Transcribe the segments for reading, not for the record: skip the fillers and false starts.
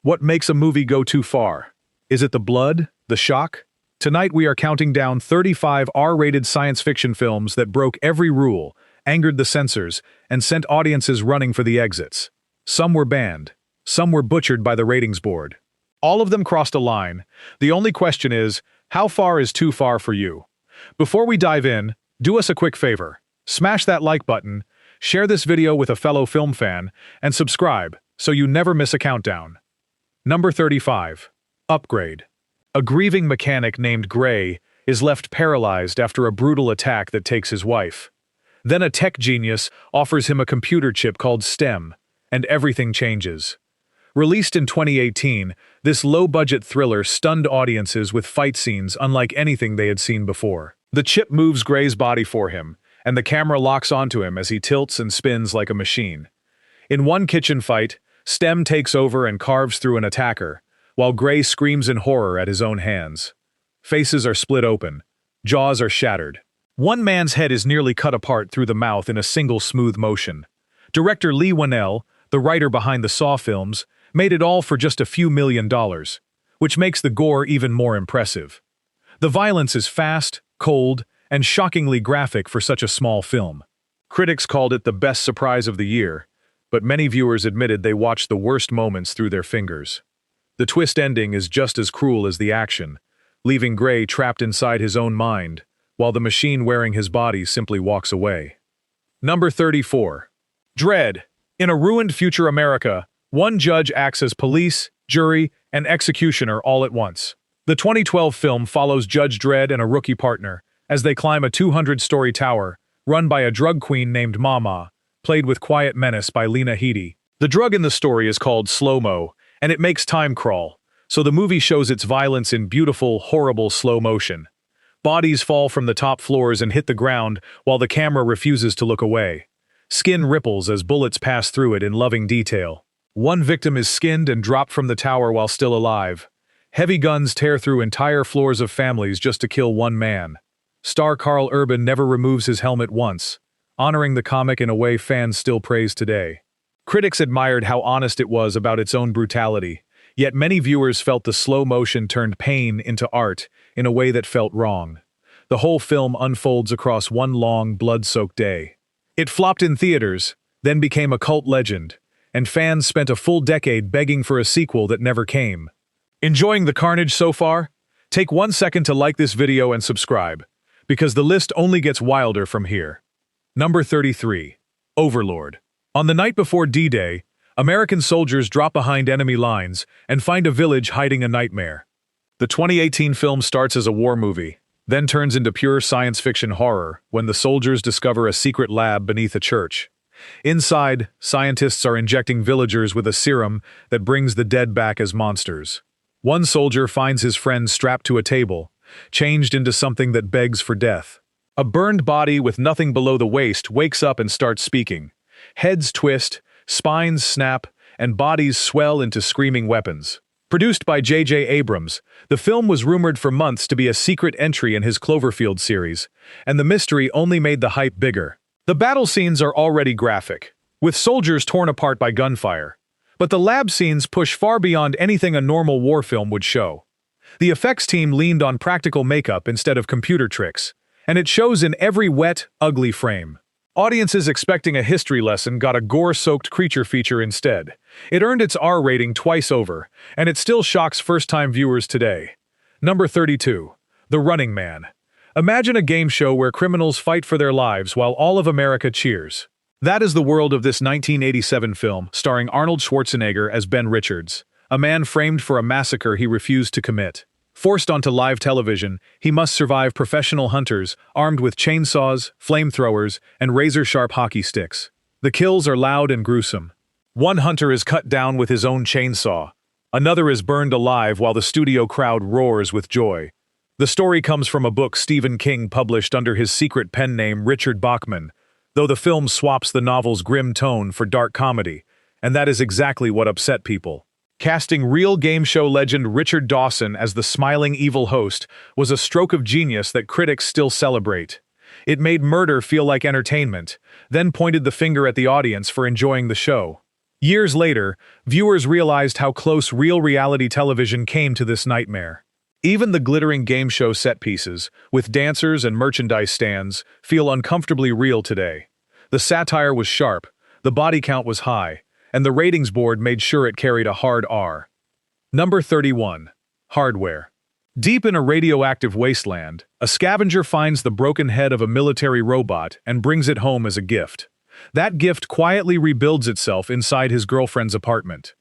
What makes a movie go too far? Is it the blood? The shock? Tonight we are counting down 35 R-rated science fiction films that broke every rule, angered the censors, and sent audiences running for the exits. Some were banned. Some were butchered by the ratings board. All of them crossed a line. The only question is, how far is too far for you? Before we dive in, do us a quick favor. Smash that like button, share this video with a fellow film fan, and subscribe so you never miss a countdown. Number 35. Upgrade. A grieving mechanic named Gray is left paralyzed after a brutal attack that takes his wife. Then a tech genius offers him a computer chip called STEM, and everything changes. Released in 2018, this low-budget thriller stunned audiences with fight scenes unlike anything they had seen before. The chip moves Gray's body for him, and the camera locks onto him as he tilts and spins like a machine. In one kitchen fight, STEM takes over and carves through an attacker, while Gray screams in horror at his own hands. Faces are split open. Jaws are shattered. One man's head is nearly cut apart through the mouth in a single smooth motion. Director Leigh Whannell, the writer behind the Saw films, made it all for just a few $1 million, which makes the gore even more impressive. The violence is fast, cold, and shockingly graphic for such a small film. Critics called it the best surprise of the year, but many viewers admitted they watched the worst moments through their fingers. The twist ending is just as cruel as the action, leaving Gray trapped inside his own mind, while the machine wearing his body simply walks away. Number 34. Dredd. In a ruined future America, one judge acts as police, jury, and executioner all at once. The 2012 film follows Judge Dredd and a rookie partner as they climb a 200-story tower, run by a drug queen named Mama, played with quiet menace by Lena Headey. The drug in the story is called slow-mo, and it makes time crawl, so the movie shows its violence in beautiful, horrible slow motion. Bodies fall from the top floors and hit the ground while the camera refuses to look away. Skin ripples as bullets pass through it in loving detail. One victim is skinned and dropped from the tower while still alive. Heavy guns tear through entire floors of families just to kill one man. Star Karl Urban never removes his helmet once, honoring the comic in a way fans still praise today. Critics admired how honest it was about its own brutality, yet many viewers felt the slow motion turned pain into art in a way that felt wrong. The whole film unfolds across one long, blood-soaked day. It flopped in theaters, then became a cult legend, and fans spent a full decade begging for a sequel that never came. Enjoying the carnage so far? Take 1 second to like this video and subscribe, because the list only gets wilder from here. Number 33. Overlord. On the night before D-Day, American soldiers drop behind enemy lines and find a village hiding a nightmare. The 2018 film starts as a war movie, then turns into pure science fiction horror when the soldiers discover a secret lab beneath a church. Inside, scientists are injecting villagers with a serum that brings the dead back as monsters. One soldier finds his friend strapped to a table, changed into something that begs for death. A burned body with nothing below the waist wakes up and starts speaking. Heads twist, spines snap, and bodies swell into screaming weapons. Produced by J.J. Abrams, the film was rumored for months to be a secret entry in his Cloverfield series, and the mystery only made the hype bigger. The battle scenes are already graphic, with soldiers torn apart by gunfire. But the lab scenes push far beyond anything a normal war film would show. The effects team leaned on practical makeup instead of computer tricks, and it shows in every wet, ugly frame. Audiences expecting a history lesson got a gore-soaked creature feature instead. It earned its R rating twice over, and it still shocks first-time viewers today. Number 32. The Running Man. Imagine a game show where criminals fight for their lives while all of America cheers. That is the world of this 1987 film, starring Arnold Schwarzenegger as Ben Richards, a man framed for a massacre he refused to commit. Forced onto live television, he must survive professional hunters armed with chainsaws, flamethrowers, and razor-sharp hockey sticks. The kills are loud and gruesome. One hunter is cut down with his own chainsaw. Another is burned alive while the studio crowd roars with joy. The story comes from a book Stephen King published under his secret pen name Richard Bachman, though the film swaps the novel's grim tone for dark comedy, and that is exactly what upset people. Casting real game show legend Richard Dawson as the smiling evil host was a stroke of genius that critics still celebrate. It made murder feel like entertainment, then pointed the finger at the audience for enjoying the show. Years later, viewers realized how close real reality television came to this nightmare. Even the glittering game show set pieces, with dancers and merchandise stands, feel uncomfortably real today. The satire was sharp, the body count was high, and the ratings board made sure it carried a hard R. Number 31. Hardware. Deep in a radioactive wasteland, a scavenger finds the broken head of a military robot and brings it home as a gift. That gift quietly rebuilds itself inside his girlfriend's apartment.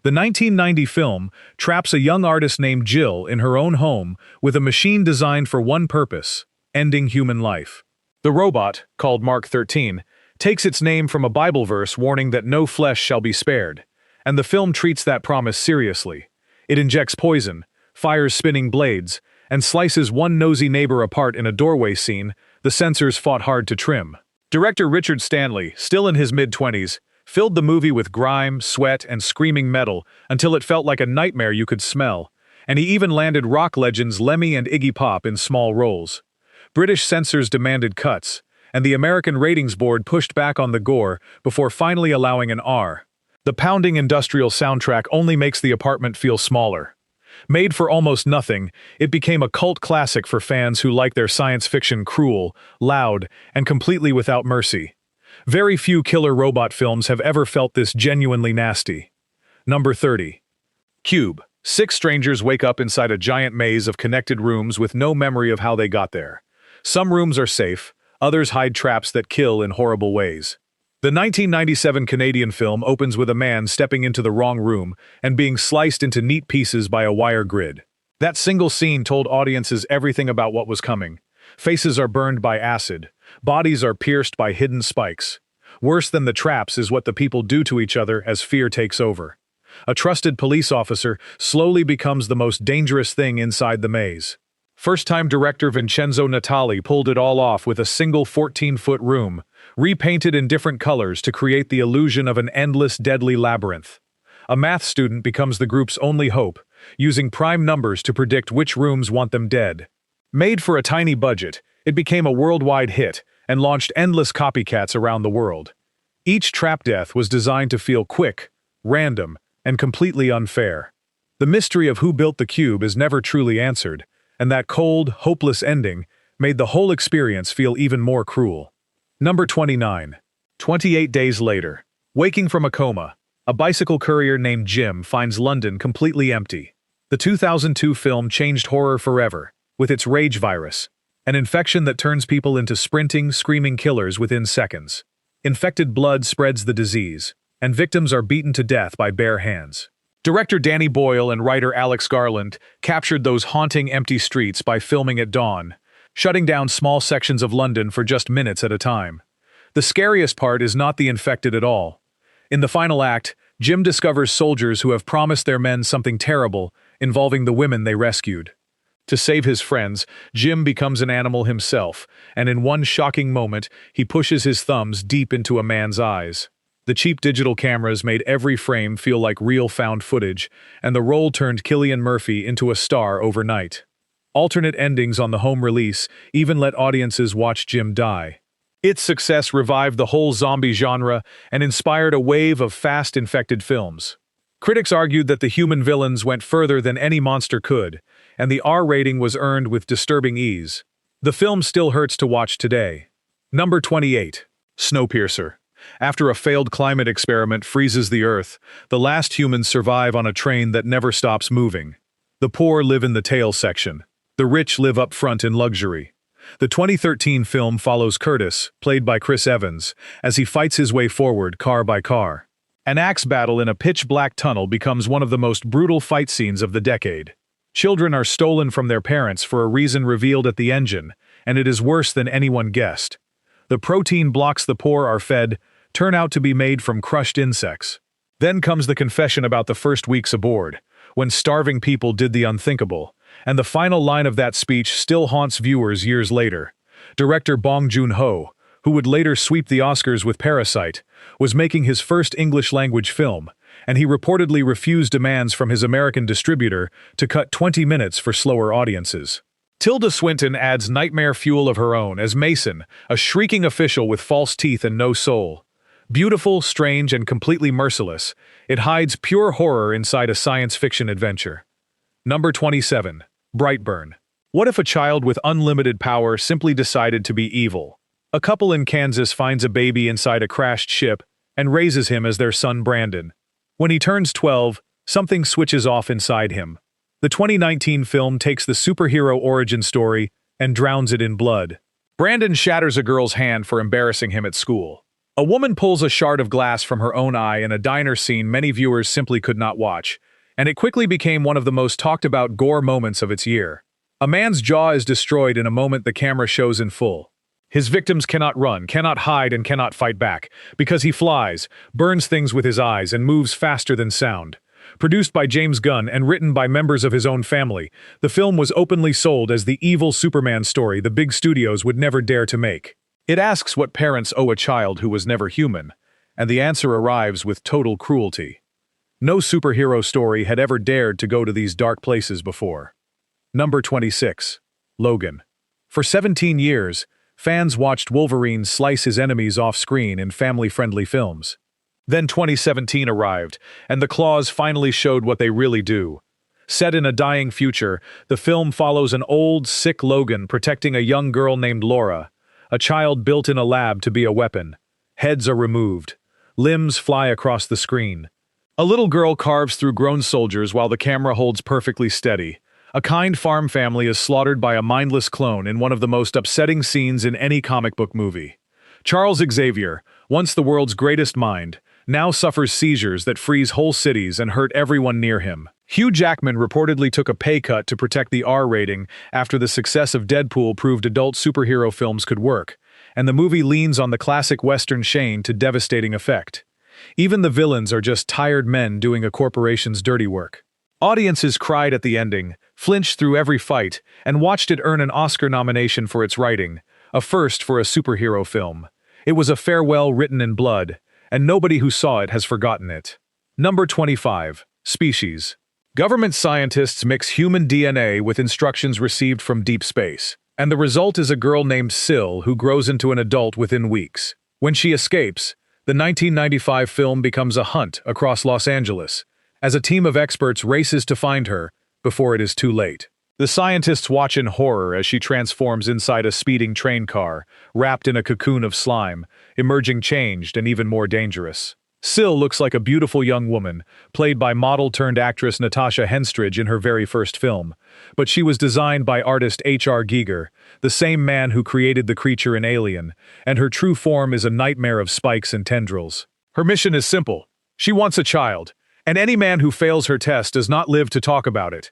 The 1990 film traps a young artist named Jill in her own home with a machine designed for one purpose: ending human life. The robot, called Mark 13, takes its name from a Bible verse warning that no flesh shall be spared, and the film treats that promise seriously. It injects poison, fires spinning blades, and slices one nosy neighbor apart in a doorway scene the censors fought hard to trim. Director Richard Stanley, still in his mid-20s, filled the movie with grime, sweat, and screaming metal until it felt like a nightmare you could smell, and he even landed rock legends Lemmy and Iggy Pop in small roles. British censors demanded cuts, and the American ratings board pushed back on the gore before finally allowing an R. The pounding industrial soundtrack only makes the apartment feel smaller. Made for almost nothing, it became a cult classic for fans who like their science fiction cruel, loud, and completely without mercy. Very few killer robot films have ever felt this genuinely nasty. Number 30. Cube. 6 strangers wake up inside a giant maze of connected rooms with no memory of how they got there. Some rooms are safe, others hide traps that kill in horrible ways. The 1997 Canadian film opens with a man stepping into the wrong room and being sliced into neat pieces by a wire grid. That single scene told audiences everything about what was coming. Faces are burned by acid. Bodies are pierced by hidden spikes. Worse than the traps is what the people do to each other as fear takes over. A trusted police officer slowly becomes the most dangerous thing inside the maze. First-time director Vincenzo Natali pulled it all off with a single 14-foot room, repainted in different colors to create the illusion of an endless, deadly labyrinth. A math student becomes the group's only hope, using prime numbers to predict which rooms want them dead. Made for a tiny budget, it became a worldwide hit and launched endless copycats around the world. Each trap death was designed to feel quick, random, and completely unfair. The mystery of who built the cube is never truly answered, and that cold, hopeless ending made the whole experience feel even more cruel. Number 29. 28 days later. Waking from a coma, a bicycle courier named Jim finds London completely empty. The 2002 film changed horror forever, with its rage virus, an infection that turns people into sprinting, screaming killers within seconds. Infected blood spreads the disease, and victims are beaten to death by bare hands. Director Danny Boyle and writer Alex Garland captured those haunting empty streets by filming at dawn, shutting down small sections of London for just minutes at a time. The scariest part is not the infected at all. In the final act, Jim discovers soldiers who have promised their men something terrible involving the women they rescued. To save his friends, Jim becomes an animal himself, and in one shocking moment, he pushes his thumbs deep into a man's eyes. The cheap digital cameras made every frame feel like real found footage, and the role turned Cillian Murphy into a star overnight. Alternate endings on the home release even let audiences watch Jim die. Its success revived the whole zombie genre and inspired a wave of fast infected films. Critics argued that the human villains went further than any monster could, and the R rating was earned with disturbing ease. The film still hurts to watch today. Number 28. Snowpiercer. After a failed climate experiment freezes the Earth, the last humans survive on a train that never stops moving. The poor live in the tail section. The rich live up front in luxury. The 2013 film follows Curtis, played by Chris Evans, as he fights his way forward car by car. An axe battle in a pitch-black tunnel becomes one of the most brutal fight scenes of the decade. Children are stolen from their parents for a reason revealed at the engine, and it is worse than anyone guessed. The protein blocks the poor are fed turn out to be made from crushed insects. Then comes the confession about the first weeks aboard, when starving people did the unthinkable, and the final line of that speech still haunts viewers years later. Director Bong Joon-ho, who would later sweep the Oscars with Parasite, was making his first English-language film, and he reportedly refused demands from his American distributor to cut 20 minutes for slower audiences. Tilda Swinton adds nightmare fuel of her own as Mason, a shrieking official with false teeth and no soul. Beautiful, strange, and completely merciless, it hides pure horror inside a science fiction adventure. Number 27. Brightburn. What if a child with unlimited power simply decided to be evil? A couple in Kansas finds a baby inside a crashed ship and raises him as their son Brandon. When he turns 12, something switches off inside him. The 2019 film takes the superhero origin story and drowns it in blood. Brandon shatters a girl's hand for embarrassing him at school. A woman pulls a shard of glass from her own eye in a diner scene many viewers simply could not watch, and it quickly became one of the most talked about gore moments of its year. A man's jaw is destroyed in a moment the camera shows in full. His victims cannot run, cannot hide, and cannot fight back, because he flies, burns things with his eyes, and moves faster than sound. Produced by James Gunn and written by members of his own family, the film was openly sold as the evil Superman story the big studios would never dare to make. It asks what parents owe a child who was never human, and the answer arrives with total cruelty. No superhero story had ever dared to go to these dark places before. Number 26. Logan. For 17 years, fans watched Wolverine slice his enemies off-screen in family-friendly films. Then 2017 arrived, and the claws finally showed what they really do. Set in a dying future, the film follows an old, sick Logan protecting a young girl named Laura, a child built in a lab to be a weapon. Heads are removed. Limbs fly across the screen. A little girl carves through grown soldiers while the camera holds perfectly steady. A kind farm family is slaughtered by a mindless clone in one of the most upsetting scenes in any comic book movie. Charles Xavier, once the world's greatest mind, now suffers seizures that freeze whole cities and hurt everyone near him. Hugh Jackman reportedly took a pay cut to protect the R rating after the success of Deadpool proved adult superhero films could work, and the movie leans on the classic Western Shane to devastating effect. Even the villains are just tired men doing a corporation's dirty work. Audiences cried at the ending, flinched through every fight, and watched it earn an Oscar nomination for its writing, a first for a superhero film. It was a farewell written in blood, and nobody who saw it has forgotten it. Number 25. Species. Government scientists mix human DNA with instructions received from deep space, and the result is a girl named Syl who grows into an adult within weeks. When she escapes, the 1995 film becomes a hunt across Los Angeles, as a team of experts races to find her before it is too late. The scientists watch in horror as she transforms inside a speeding train car, wrapped in a cocoon of slime, emerging changed and even more dangerous. Syl looks like a beautiful young woman, played by model-turned-actress Natasha Henstridge in her very first film, but she was designed by artist H.R. Giger, the same man who created the creature in Alien, and her true form is a nightmare of spikes and tendrils. Her mission is simple. She wants a child, and any man who fails her test does not live to talk about it.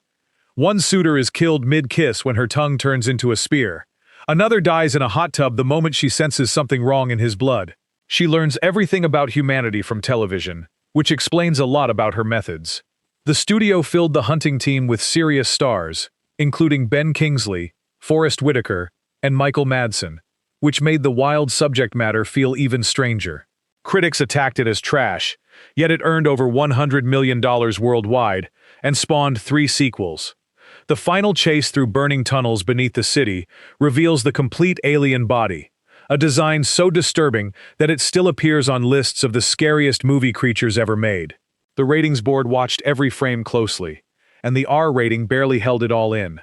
One suitor is killed mid-kiss when her tongue turns into a spear. Another dies in a hot tub the moment she senses something wrong in his blood. She learns everything about humanity from television, which explains a lot about her methods. The studio filled the hunting team with serious stars, including Ben Kingsley, Forrest Whitaker, and Michael Madsen, which made the wild subject matter feel even stranger. Critics attacked it as trash, yet it earned over $100 million worldwide and spawned 3 sequels. The final chase through burning tunnels beneath the city reveals the complete alien body, a design so disturbing that it still appears on lists of the scariest movie creatures ever made. The ratings board watched every frame closely, and the R rating barely held it all in.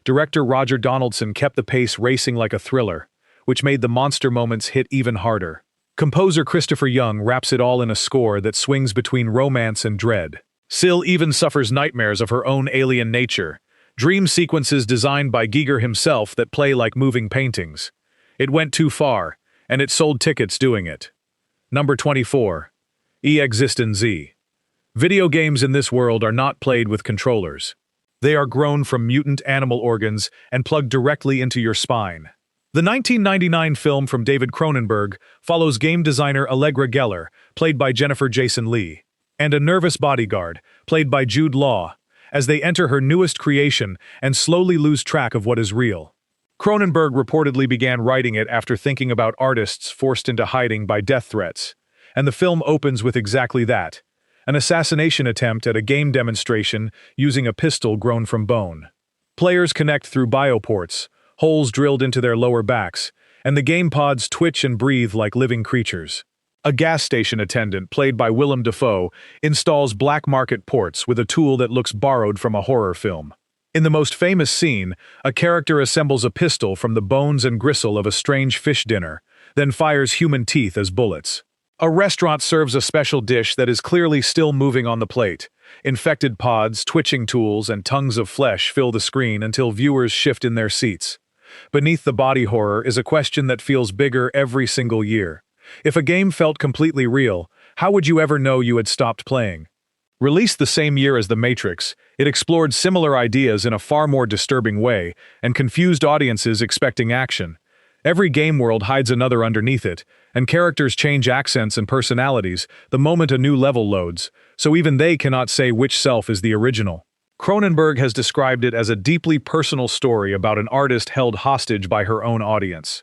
Director Roger Donaldson kept the pace racing like a thriller, which made the monster moments hit even harder. Composer Christopher Young wraps it all in a score that swings between romance and dread. Syl even suffers nightmares of her own alien nature, dream sequences designed by Giger himself that play like moving paintings. It went too far, and it sold tickets doing it. Number 24. eXistenZ. Video games in this world are not played with controllers. They are grown from mutant animal organs and plugged directly into your spine. The 1999 film from David Cronenberg follows game designer Allegra Geller, played by Jennifer Jason Leigh, and a nervous bodyguard, played by Jude Law, as they enter her newest creation and slowly lose track of what is real. Cronenberg reportedly began writing it after thinking about artists forced into hiding by death threats, and the film opens with exactly that, an assassination attempt at a game demonstration using a pistol grown from bone. Players connect through bioports, holes drilled into their lower backs, and the game pods twitch and breathe like living creatures. A gas station attendant, played by Willem Dafoe, installs black market ports with a tool that looks borrowed from a horror film. In the most famous scene, a character assembles a pistol from the bones and gristle of a strange fish dinner, then fires human teeth as bullets. A restaurant serves a special dish that is clearly still moving on the plate. Infected pods, twitching tools, and tongues of flesh fill the screen until viewers shift in their seats. Beneath the body horror is a question that feels bigger every single year. If a game felt completely real, how would you ever know you had stopped playing? Released the same year as The Matrix, it explored similar ideas in a far more disturbing way and confused audiences expecting action. Every game world hides another underneath it, and characters change accents and personalities the moment a new level loads, so even they cannot say which self is the original. Cronenberg has described it as a deeply personal story about an artist held hostage by her own audience.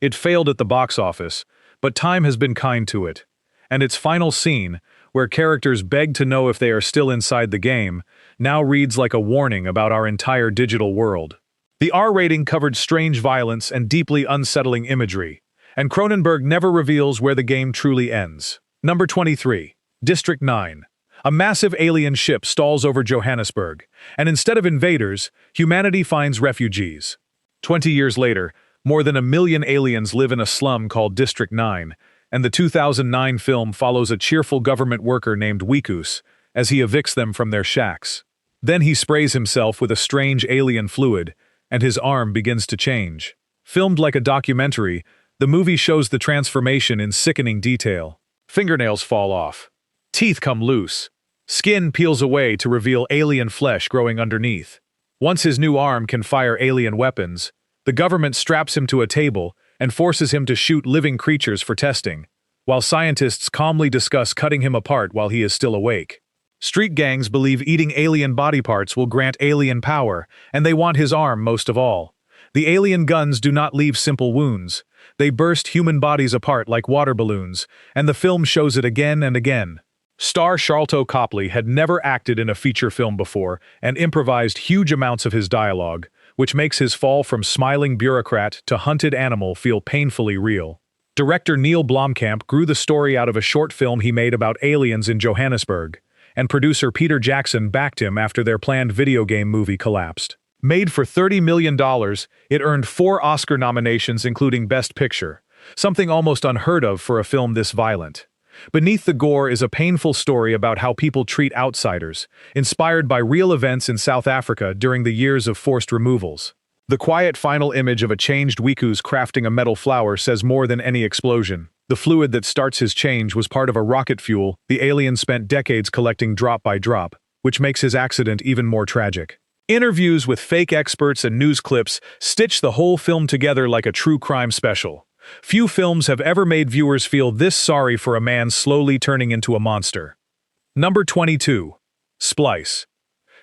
It failed at the box office, but time has been kind to it. And its final scene, where characters beg to know if they are still inside the game, now reads like a warning about our entire digital world. The R rating covered strange violence and deeply unsettling imagery, and Cronenberg never reveals where the game truly ends. Number 23. District 9. A massive alien ship stalls over Johannesburg, and instead of invaders, humanity finds refugees. 20 years later, more than 1 million aliens live in a slum called District 9, and the 2009 film follows a cheerful government worker named Wikus as he evicts them from their shacks. Then he sprays himself with a strange alien fluid, and his arm begins to change. Filmed like a documentary, the movie shows the transformation in sickening detail. Fingernails fall off. Teeth come loose. Skin peels away to reveal alien flesh growing underneath. Once his new arm can fire alien weapons, the government straps him to a table and forces him to shoot living creatures for testing, while scientists calmly discuss cutting him apart while he is still awake. Street gangs believe eating alien body parts will grant alien power, and they want his arm most of all. The alien guns do not leave simple wounds. They burst human bodies apart like water balloons, and the film shows it again and again. Star Sharlto Copley had never acted in a feature film before and improvised huge amounts of his dialogue, which makes his fall from smiling bureaucrat to hunted animal feel painfully real. Director Neil Blomkamp grew the story out of a short film he made about aliens in Johannesburg, and producer Peter Jackson backed him after their planned video game movie collapsed. Made for $30 million, it earned 4 Oscar nominations including Best Picture, something almost unheard of for a film this violent. Beneath the gore is a painful story about how people treat outsiders, inspired by real events in South Africa during the years of forced removals. The quiet final image of a changed Wikus crafting a metal flower says more than any explosion. The fluid that starts his change was part of a rocket fuel the alien spent decades collecting drop by drop, which makes his accident even more tragic. Interviews with fake experts and news clips stitch the whole film together like a true crime special. Few films have ever made viewers feel this sorry for a man slowly turning into a monster. Number 22. Splice.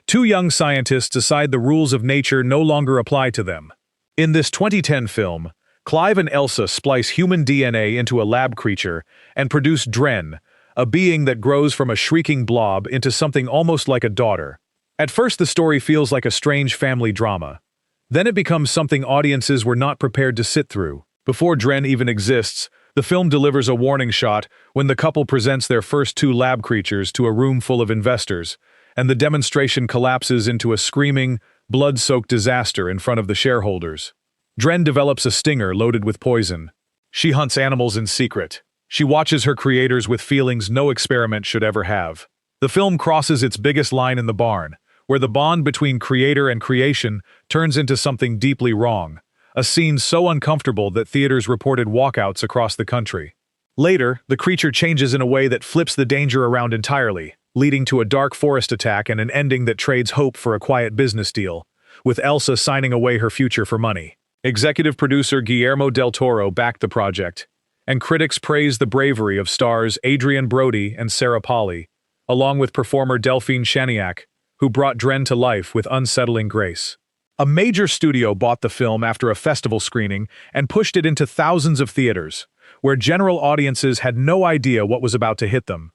2 young scientists decide the rules of nature no longer apply to them. In this 2010 film, Clive and Elsa splice human DNA into a lab creature and produce Dren, a being that grows from a shrieking blob into something almost like a daughter. At first the story feels like a strange family drama. Then it becomes something audiences were not prepared to sit through. Before Dren even exists, the film delivers a warning shot when the couple presents their first 2 lab creatures to a room full of investors, and the demonstration collapses into a screaming, blood-soaked disaster in front of the shareholders. Dren develops a stinger loaded with poison. She hunts animals in secret. She watches her creators with feelings no experiment should ever have. The film crosses its biggest line in the barn, where the bond between creator and creation turns into something deeply wrong. A scene so uncomfortable that theaters reported walkouts across the country. Later, the creature changes in a way that flips the danger around entirely, leading to a dark forest attack and an ending that trades hope for a quiet business deal, with Elsa signing away her future for money. Executive producer Guillermo del Toro backed the project, and critics praised the bravery of stars Adrian Brody and Sarah Polley, along with performer Delphine Chaniac, who brought Dren to life with unsettling grace. A major studio bought the film after a festival screening and pushed it into thousands of theaters, where general audiences had no idea what was about to hit them.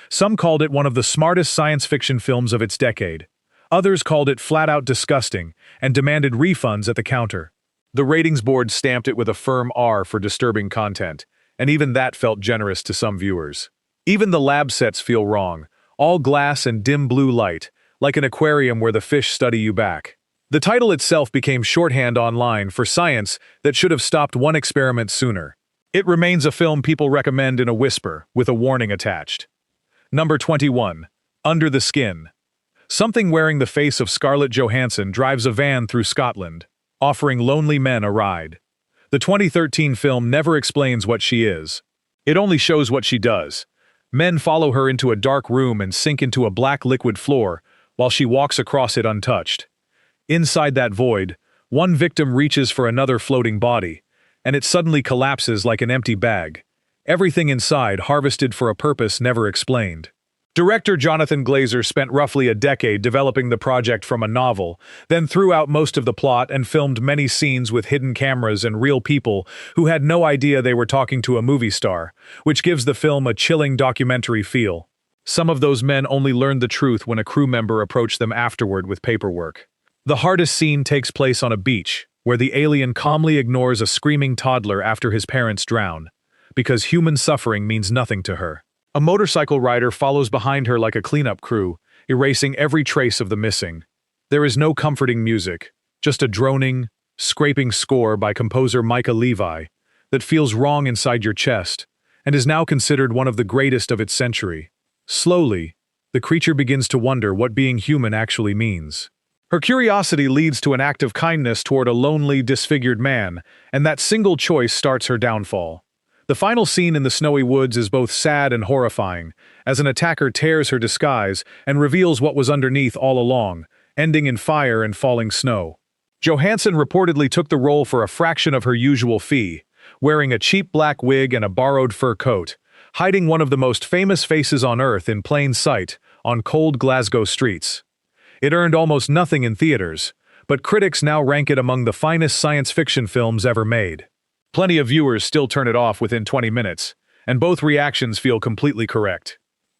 Some called it one of the smartest science fiction films of its decade. Others called it flat-out disgusting and demanded refunds at the counter. The ratings board stamped it with a firm R for disturbing content, and even that felt generous to some viewers. Even the lab sets feel wrong, all glass and dim blue light, like an aquarium where the fish study you back. The title itself became shorthand online for science that should have stopped one experiment sooner. It remains a film people recommend in a whisper, with a warning attached. Number 21. Under the Skin. Something wearing the face of Scarlett Johansson drives a van through Scotland, offering lonely men a ride. The 2013 film never explains what she is. It only shows what she does. Men follow her into a dark room and sink into a black liquid floor, while she walks across it untouched. Inside that void, one victim reaches for another floating body, and it suddenly collapses like an empty bag. Everything inside harvested for a purpose never explained. Director Jonathan Glazer spent roughly a decade developing the project from a novel, then threw out most of the plot and filmed many scenes with hidden cameras and real people who had no idea they were talking to a movie star, which gives the film a chilling documentary feel. Some of those men only learned the truth when a crew member approached them afterward with paperwork. The hardest scene takes place on a beach, where the alien calmly ignores a screaming toddler after his parents drown, because human suffering means nothing to her. A motorcycle rider follows behind her like a cleanup crew, erasing every trace of the missing. There is no comforting music, just a droning, scraping score by composer Micah Levi that feels wrong inside your chest, and is now considered one of the greatest of its century. Slowly, the creature begins to wonder what being human actually means. Her curiosity leads to an act of kindness toward a lonely, disfigured man, and that single choice starts her downfall. The final scene in the snowy woods is both sad and horrifying, as an attacker tears her disguise and reveals what was underneath all along, ending in fire and falling snow. Johansson reportedly took the role for a fraction of her usual fee, wearing a cheap black wig and a borrowed fur coat, hiding one of the most famous faces on Earth in plain sight on cold Glasgow streets. It earned almost nothing in theaters, but critics now rank it among the finest science fiction films ever made. Plenty of viewers still turn it off within 20 minutes, and both reactions feel completely correct.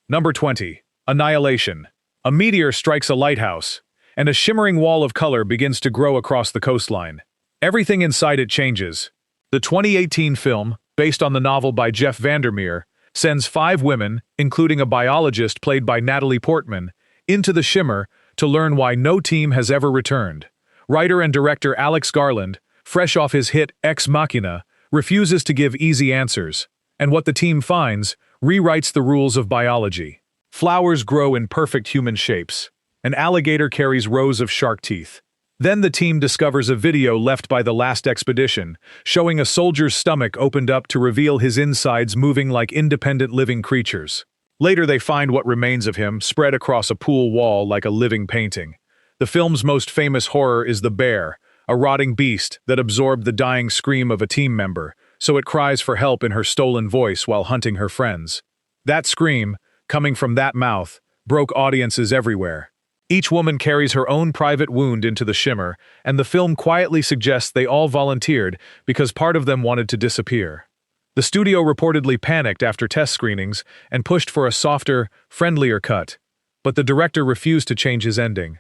Number 20. Annihilation. A meteor strikes a lighthouse, and a shimmering wall of color begins to grow across the coastline. Everything inside it changes. The 2018 film, based on the novel by Jeff Vandermeer, sends 5 women, including a biologist played by Natalie Portman, into the shimmer to learn why no team has ever returned. Writer and director Alex Garland, fresh off his hit Ex Machina, refuses to give easy answers, and what the team finds rewrites the rules of biology. Flowers grow in perfect human shapes. An alligator carries rows of shark teeth. Then the team discovers a video left by the last expedition, showing a soldier's stomach opened up to reveal his insides moving like independent living creatures. Later they find what remains of him spread across a pool wall like a living painting. The film's most famous horror is the bear, a rotting beast that absorbed the dying scream of a team member, so it cries for help in her stolen voice while hunting her friends. That scream, coming from that mouth, broke audiences everywhere. Each woman carries her own private wound into the shimmer, and the film quietly suggests they all volunteered because part of them wanted to disappear. The studio reportedly panicked after test screenings and pushed for a softer, friendlier cut, but the director refused to change his ending.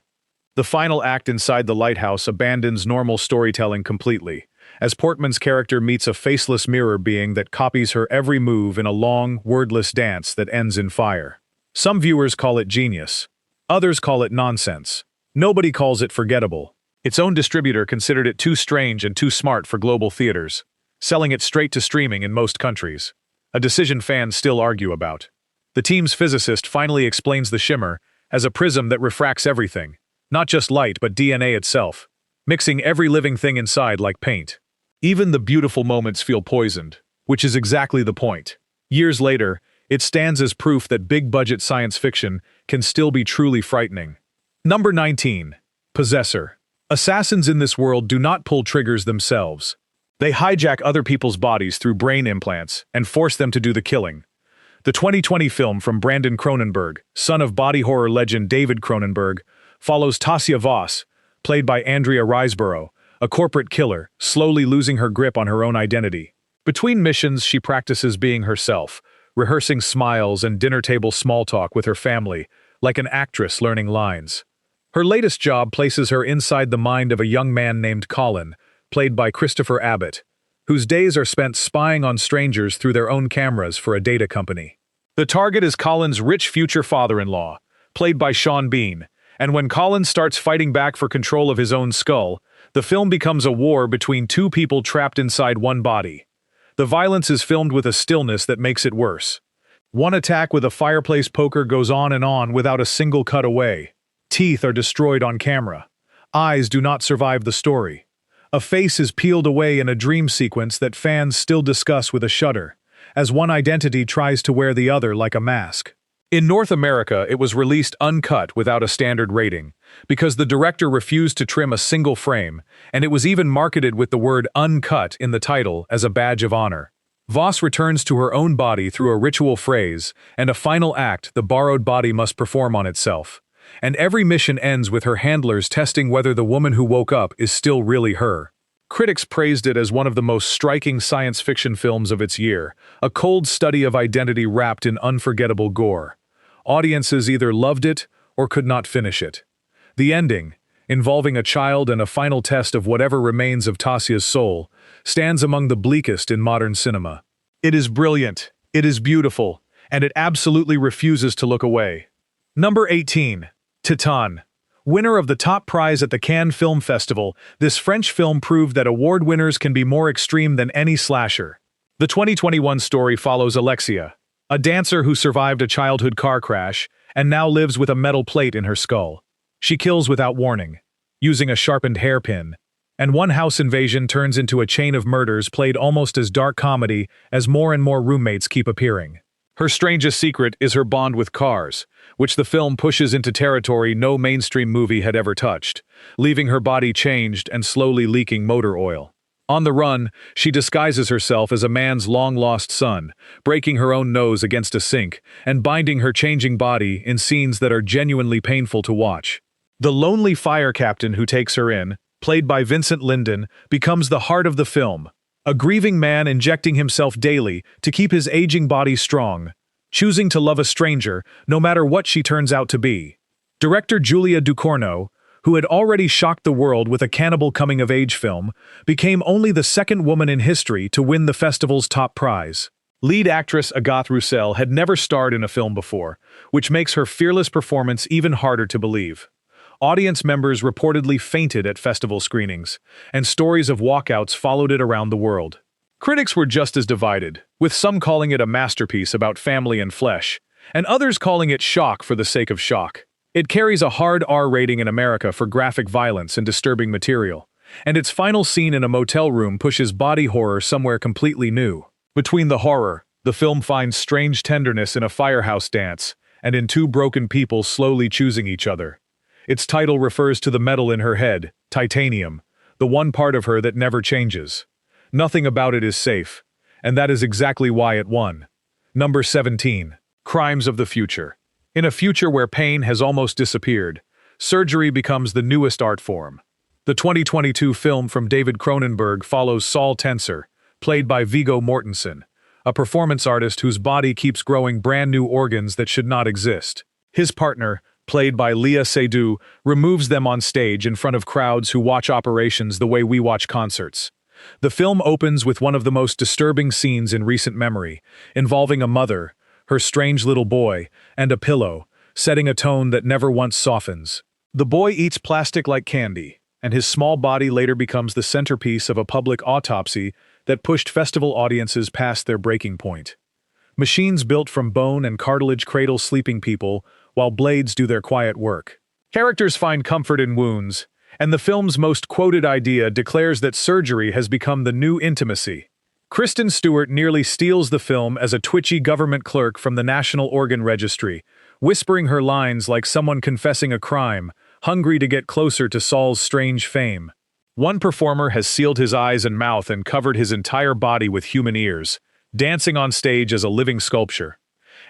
The final act inside the lighthouse abandons normal storytelling completely, as Portman's character meets a faceless mirror being that copies her every move in a long, wordless dance that ends in fire. Some viewers call it genius. Others call it nonsense. Nobody calls it forgettable. Its own distributor considered it too strange and too smart for global theaters, selling it straight to streaming in most countries, a decision fans still argue about. The team's physicist finally explains the shimmer as a prism that refracts everything, not just light but DNA itself, mixing every living thing inside like paint. Even the beautiful moments feel poisoned, which is exactly the point. Years later, it stands as proof that big-budget science fiction can still be truly frightening. Number 19. Possessor. Assassins in this world do not pull triggers themselves. They hijack other people's bodies through brain implants and force them to do the killing. The 2020 film from Brandon Cronenberg, son of body horror legend David Cronenberg, follows Tasia Voss, played by Andrea Riseborough, a corporate killer, slowly losing her grip on her own identity. Between missions, she practices being herself, rehearsing smiles and dinner-table small talk with her family, like an actress learning lines. Her latest job places her inside the mind of a young man named Colin, played by Christopher Abbott, whose days are spent spying on strangers through their own cameras for a data company. The target is Colin's rich future father-in-law, played by Sean Bean, and when Colin starts fighting back for control of his own skull, the film becomes a war between two people trapped inside one body. The violence is filmed with a stillness that makes it worse. One attack with a fireplace poker goes on and on without a single cutaway. Teeth are destroyed on camera. Eyes do not survive the story. A face is peeled away in a dream sequence that fans still discuss with a shudder, as one identity tries to wear the other like a mask. In North America, it was released uncut without a standard rating, because the director refused to trim a single frame, and it was even marketed with the word uncut in the title as a badge of honor. Voss returns to her own body through a ritual phrase, and a final act the borrowed body must perform on itself. And every mission ends with her handlers testing whether the woman who woke up is still really her. Critics praised it as one of the most striking science fiction films of its year, a cold study of identity wrapped in unforgettable gore. Audiences either loved it or could not finish it. The ending, involving a child and a final test of whatever remains of Tasia's soul, stands among the bleakest in modern cinema. It is brilliant, it is beautiful, and it absolutely refuses to look away. Number 18. Titan. Winner of the top prize at the Cannes Film Festival, this French film proved that award winners can be more extreme than any slasher. The 2021 story follows Alexia, a dancer who survived a childhood car crash and now lives with a metal plate in her skull. She kills without warning, using a sharpened hairpin, and one house invasion turns into a chain of murders played almost as dark comedy as more and more roommates keep appearing. Her strangest secret is her bond with cars, which the film pushes into territory no mainstream movie had ever touched, leaving her body changed and slowly leaking motor oil. On the run, she disguises herself as a man's long-lost son, breaking her own nose against a sink and binding her changing body in scenes that are genuinely painful to watch. The lonely fire captain who takes her in, played by Vincent Lindon, becomes the heart of the film, a grieving man injecting himself daily to keep his aging body strong, choosing to love a stranger no matter what she turns out to be. Director Julia Ducournau, who had already shocked the world with a cannibal coming-of-age film, became only the second woman in history to win the festival's top prize. Lead actress Agathe Roussel had never starred in a film before, which makes her fearless performance even harder to believe. Audience members reportedly fainted at festival screenings, and stories of walkouts followed it around the world. Critics were just as divided, with some calling it a masterpiece about family and flesh, and others calling it shock for the sake of shock. It carries a hard R rating in America for graphic violence and disturbing material, and its final scene in a motel room pushes body horror somewhere completely new. Between the horror, the film finds strange tenderness in a firehouse dance, and in two broken people slowly choosing each other. Its title refers to the metal in her head, titanium, the one part of her that never changes. Nothing about it is safe, and that is exactly why it won. Number 17. Crimes of the Future. In a future where pain has almost disappeared, surgery becomes the newest art form. The 2022 film from David Cronenberg follows Saul Tenser, played by Viggo Mortensen, a performance artist whose body keeps growing brand new organs that should not exist. His partner, played by Léa Seydoux, removes them on stage in front of crowds who watch operations the way we watch concerts. The film opens with one of the most disturbing scenes in recent memory, involving a mother, her strange little boy, and a pillow, setting a tone that never once softens. The boy eats plastic like candy, and his small body later becomes the centerpiece of a public autopsy that pushed festival audiences past their breaking point. Machines built from bone and cartilage cradle sleeping people, while blades do their quiet work. Characters find comfort in wounds, and the film's most quoted idea declares that surgery has become the new intimacy. Kristen Stewart nearly steals the film as a twitchy government clerk from the National Organ Registry, whispering her lines like someone confessing a crime, hungry to get closer to Saul's strange fame. One performer has sealed his eyes and mouth and covered his entire body with human ears, dancing on stage as a living sculpture.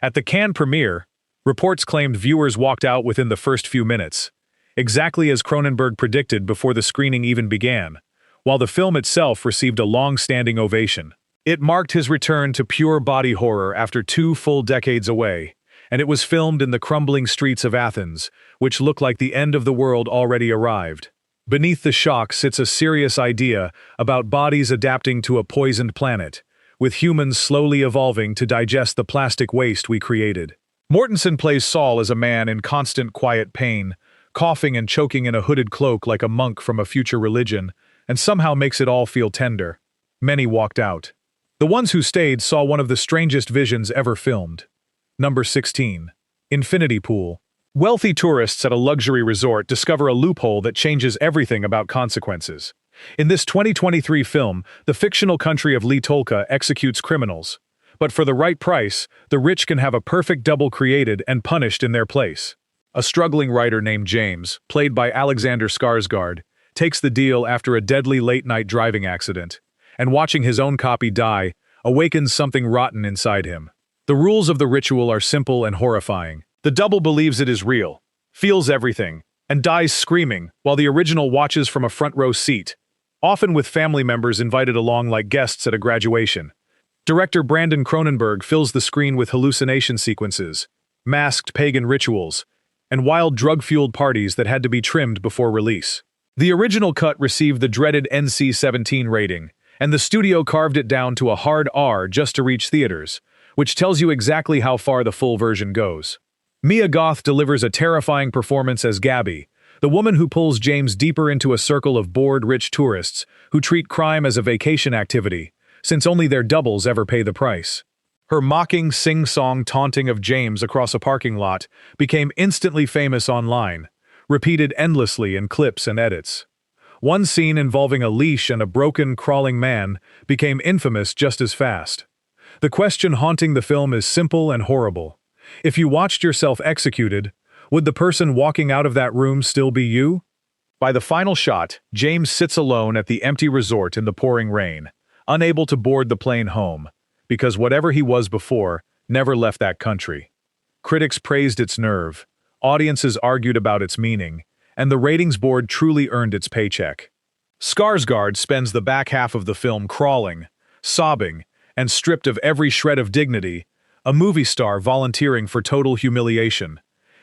At the Cannes premiere, reports claimed viewers walked out within the first few minutes, exactly as Cronenberg predicted before the screening even began, while the film itself received a long-standing ovation. It marked his return to pure body horror after 2 full decades away, and it was filmed in the crumbling streets of Athens, which looked like the end of the world already arrived. Beneath the shock sits a serious idea about bodies adapting to a poisoned planet, with humans slowly evolving to digest the plastic waste we created. Mortensen plays Saul as a man in constant quiet pain, coughing and choking in a hooded cloak like a monk from a future religion, and somehow makes it all feel tender. Many walked out. The ones who stayed saw one of the strangest visions ever filmed. Number 16. Infinity Pool. Wealthy tourists at a luxury resort discover a loophole that changes everything about consequences. In this 2023 film, the fictional country of Litolka executes criminals. But for the right price, the rich can have a perfect double created and punished in their place. A struggling writer named James, played by Alexander Skarsgård, takes the deal after a deadly late-night driving accident, and watching his own copy die awakens something rotten inside him. The rules of the ritual are simple and horrifying. The double believes it is real, feels everything, and dies screaming while the original watches from a front row seat, often with family members invited along like guests at a graduation. Director Brandon Cronenberg fills the screen with hallucination sequences, masked pagan rituals, and wild drug-fueled parties that had to be trimmed before release. The original cut received the dreaded NC-17 rating, and the studio carved it down to a hard R just to reach theaters, which tells you exactly how far the full version goes. Mia Goth delivers a terrifying performance as Gabby, the woman who pulls James deeper into a circle of bored rich tourists who treat crime as a vacation activity, since only their doubles ever pay the price. Her mocking, sing-song taunting of James across a parking lot became instantly famous online, repeated endlessly in clips and edits. One scene involving a leash and a broken, crawling man became infamous just as fast. The question haunting the film is simple and horrible. If you watched yourself executed, would the person walking out of that room still be you? By the final shot, James sits alone at the empty resort in the pouring rain, unable to board the plane home, because whatever he was before never left that country. Critics praised its nerve, audiences argued about its meaning, and the ratings board truly earned its paycheck. Skarsgård spends the back half of the film crawling, sobbing, and stripped of every shred of dignity, a movie star volunteering for total humiliation.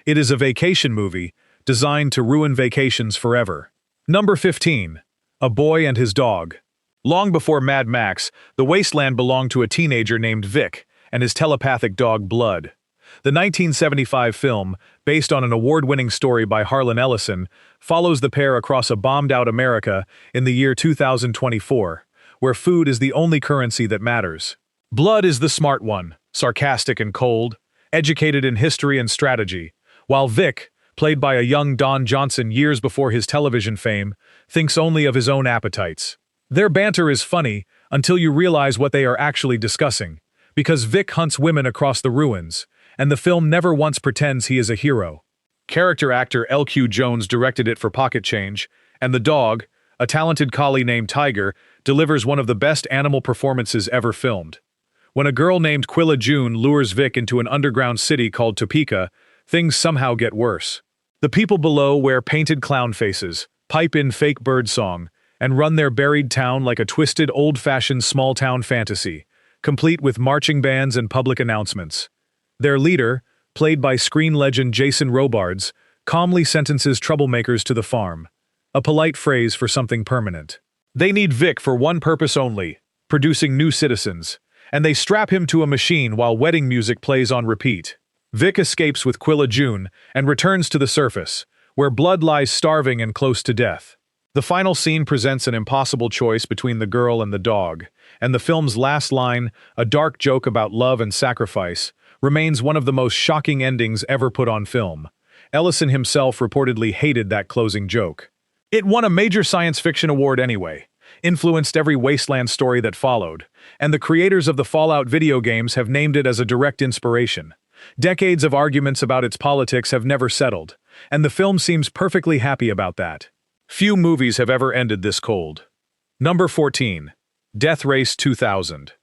It is a vacation movie designed to ruin vacations forever. Number 15. A Boy and His Dog. Long before Mad Max, the wasteland belonged to a teenager named Vic and his telepathic dog Blood. The 1975 film, based on an award-winning story by Harlan Ellison, follows the pair across a bombed-out America in the year 2024, where food is the only currency that matters. Blood is the smart one, sarcastic and cold, educated in history and strategy, while Vic, played by a young Don Johnson years before his television fame, thinks only of his own appetites. Their banter is funny until you realize what they are actually discussing, because Vic hunts women across the ruins, and the film never once pretends he is a hero. Character actor L.Q. Jones directed it for pocket change, and the dog, a talented collie named Tiger, delivers one of the best animal performances ever filmed. When a girl named Quilla June lures Vic into an underground city called Topeka, things somehow get worse. The people below wear painted clown faces, pipe in fake bird song, and run their buried town like a twisted, old-fashioned small-town fantasy, complete with marching bands and public announcements. Their leader, played by screen legend Jason Robards, calmly sentences troublemakers to the farm, a polite phrase for something permanent. They need Vic for one purpose only, producing new citizens, and they strap him to a machine while wedding music plays on repeat. Vic escapes with Quilla June and returns to the surface, where Blood lies starving and close to death. The final scene presents an impossible choice between the girl and the dog, and the film's last line, a dark joke about love and sacrifice, remains one of the most shocking endings ever put on film. Ellison himself reportedly hated that closing joke. It won a major science fiction award anyway, influenced every wasteland story that followed, and the creators of the Fallout video games have named it as a direct inspiration. Decades of arguments about its politics have never settled, and the film seems perfectly happy about that. Few movies have ever ended this cold. Number 14. Death Race 2000.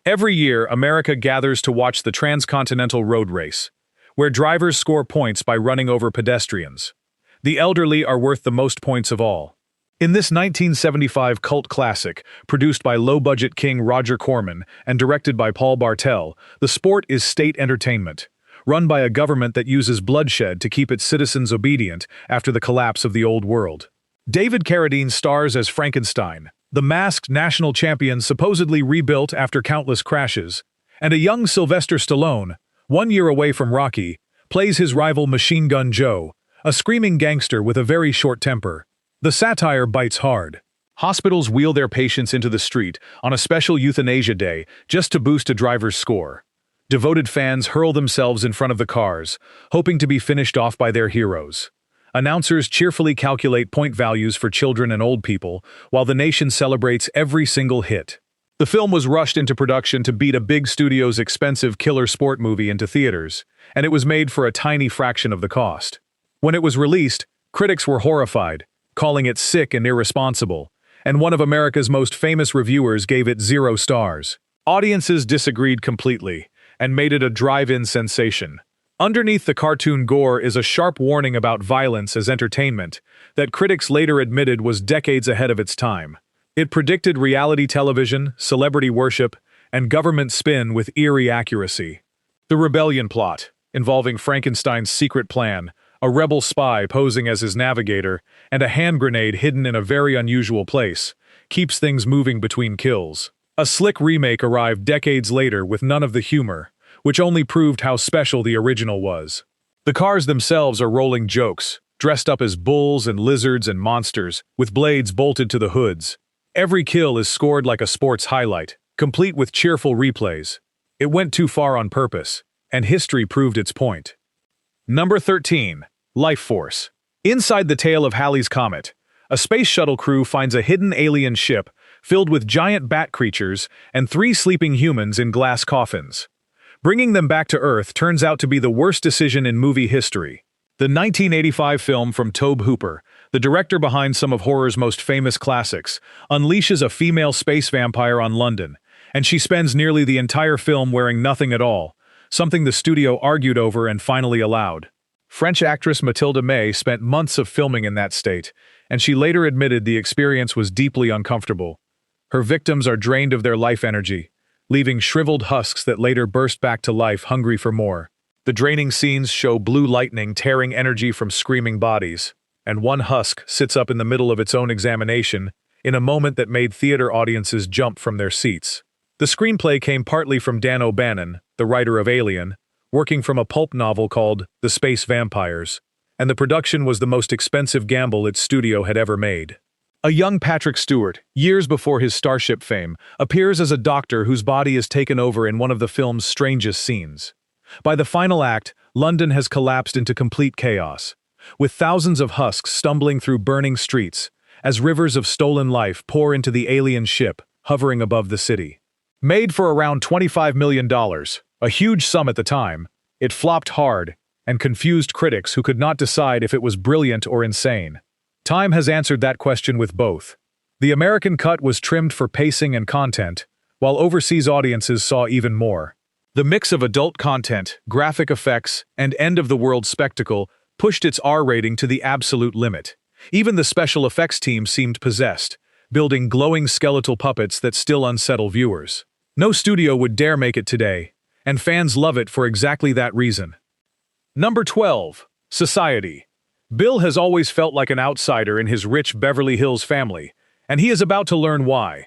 Every year, America gathers to watch the transcontinental road race, where drivers score points by running over pedestrians. The elderly are worth the most points of all. In this 1975 cult classic, produced by low-budget king Roger Corman and directed by Paul Bartel, the sport is state entertainment, run by a government that uses bloodshed to keep its citizens obedient after the collapse of the old world. David Carradine stars as Frankenstein, the masked national champion supposedly rebuilt after countless crashes, and a young Sylvester Stallone, 1 year away from Rocky, plays his rival Machine Gun Joe, a screaming gangster with a very short temper. The satire bites hard. Hospitals wheel their patients into the street on a special euthanasia day just to boost a driver's score. Devoted fans hurl themselves in front of the cars, hoping to be finished off by their heroes. Announcers cheerfully calculate point values for children and old people, while the nation celebrates every single hit. The film was rushed into production to beat a big studio's expensive killer sport movie into theaters, and it was made for a tiny fraction of the cost. When it was released, critics were horrified, calling it sick and irresponsible, and one of America's most famous reviewers gave it 0 stars. Audiences disagreed completely, and made it a drive-in sensation. Underneath the cartoon gore is a sharp warning about violence as entertainment that critics later admitted was decades ahead of its time. It predicted reality television, celebrity worship, and government spin with eerie accuracy. The rebellion plot, involving Frankenstein's secret plan, a rebel spy posing as his navigator, and a hand grenade hidden in a very unusual place, keeps things moving between kills. A slick remake arrived decades later with none of the humor, which only proved how special the original was. The cars themselves are rolling jokes, dressed up as bulls and lizards and monsters, with blades bolted to the hoods. Every kill is scored like a sports highlight, complete with cheerful replays. It went too far on purpose, and history proved its point. Number 13. Life Force. Inside the tail of Halley's Comet, a space shuttle crew finds a hidden alien ship filled with giant bat creatures and 3 sleeping humans in glass coffins. Bringing them back to Earth turns out to be the worst decision in movie history. The 1985 film from Tobe Hooper, the director behind some of horror's most famous classics, unleashes a female space vampire on London, and she spends nearly the entire film wearing nothing at all, something the studio argued over and finally allowed. French actress Mathilde May spent months of filming in that state, and she later admitted the experience was deeply uncomfortable. Her victims are drained of their life energy, leaving shriveled husks that later burst back to life hungry for more. The draining scenes show blue lightning tearing energy from screaming bodies, and one husk sits up in the middle of its own examination in a moment that made theater audiences jump from their seats. The screenplay came partly from Dan O'Bannon, the writer of Alien, working from a pulp novel called The Space Vampires, and the production was the most expensive gamble its studio had ever made. A young Patrick Stewart, years before his starship fame, appears as a doctor whose body is taken over in one of the film's strangest scenes. By the final act, London has collapsed into complete chaos, with thousands of husks stumbling through burning streets, as rivers of stolen life pour into the alien ship hovering above the city. Made for around $25 million, a huge sum at the time, it flopped hard and confused critics who could not decide if it was brilliant or insane. Time has answered that question with both. The American cut was trimmed for pacing and content, while overseas audiences saw even more. The mix of adult content, graphic effects, and end-of-the-world spectacle pushed its R rating to the absolute limit. Even the special effects team seemed possessed, building glowing skeletal puppets that still unsettle viewers. No studio would dare make it today, and fans love it for exactly that reason. Number 12. Society. Bill has always felt like an outsider in his rich Beverly Hills family, and he is about to learn why.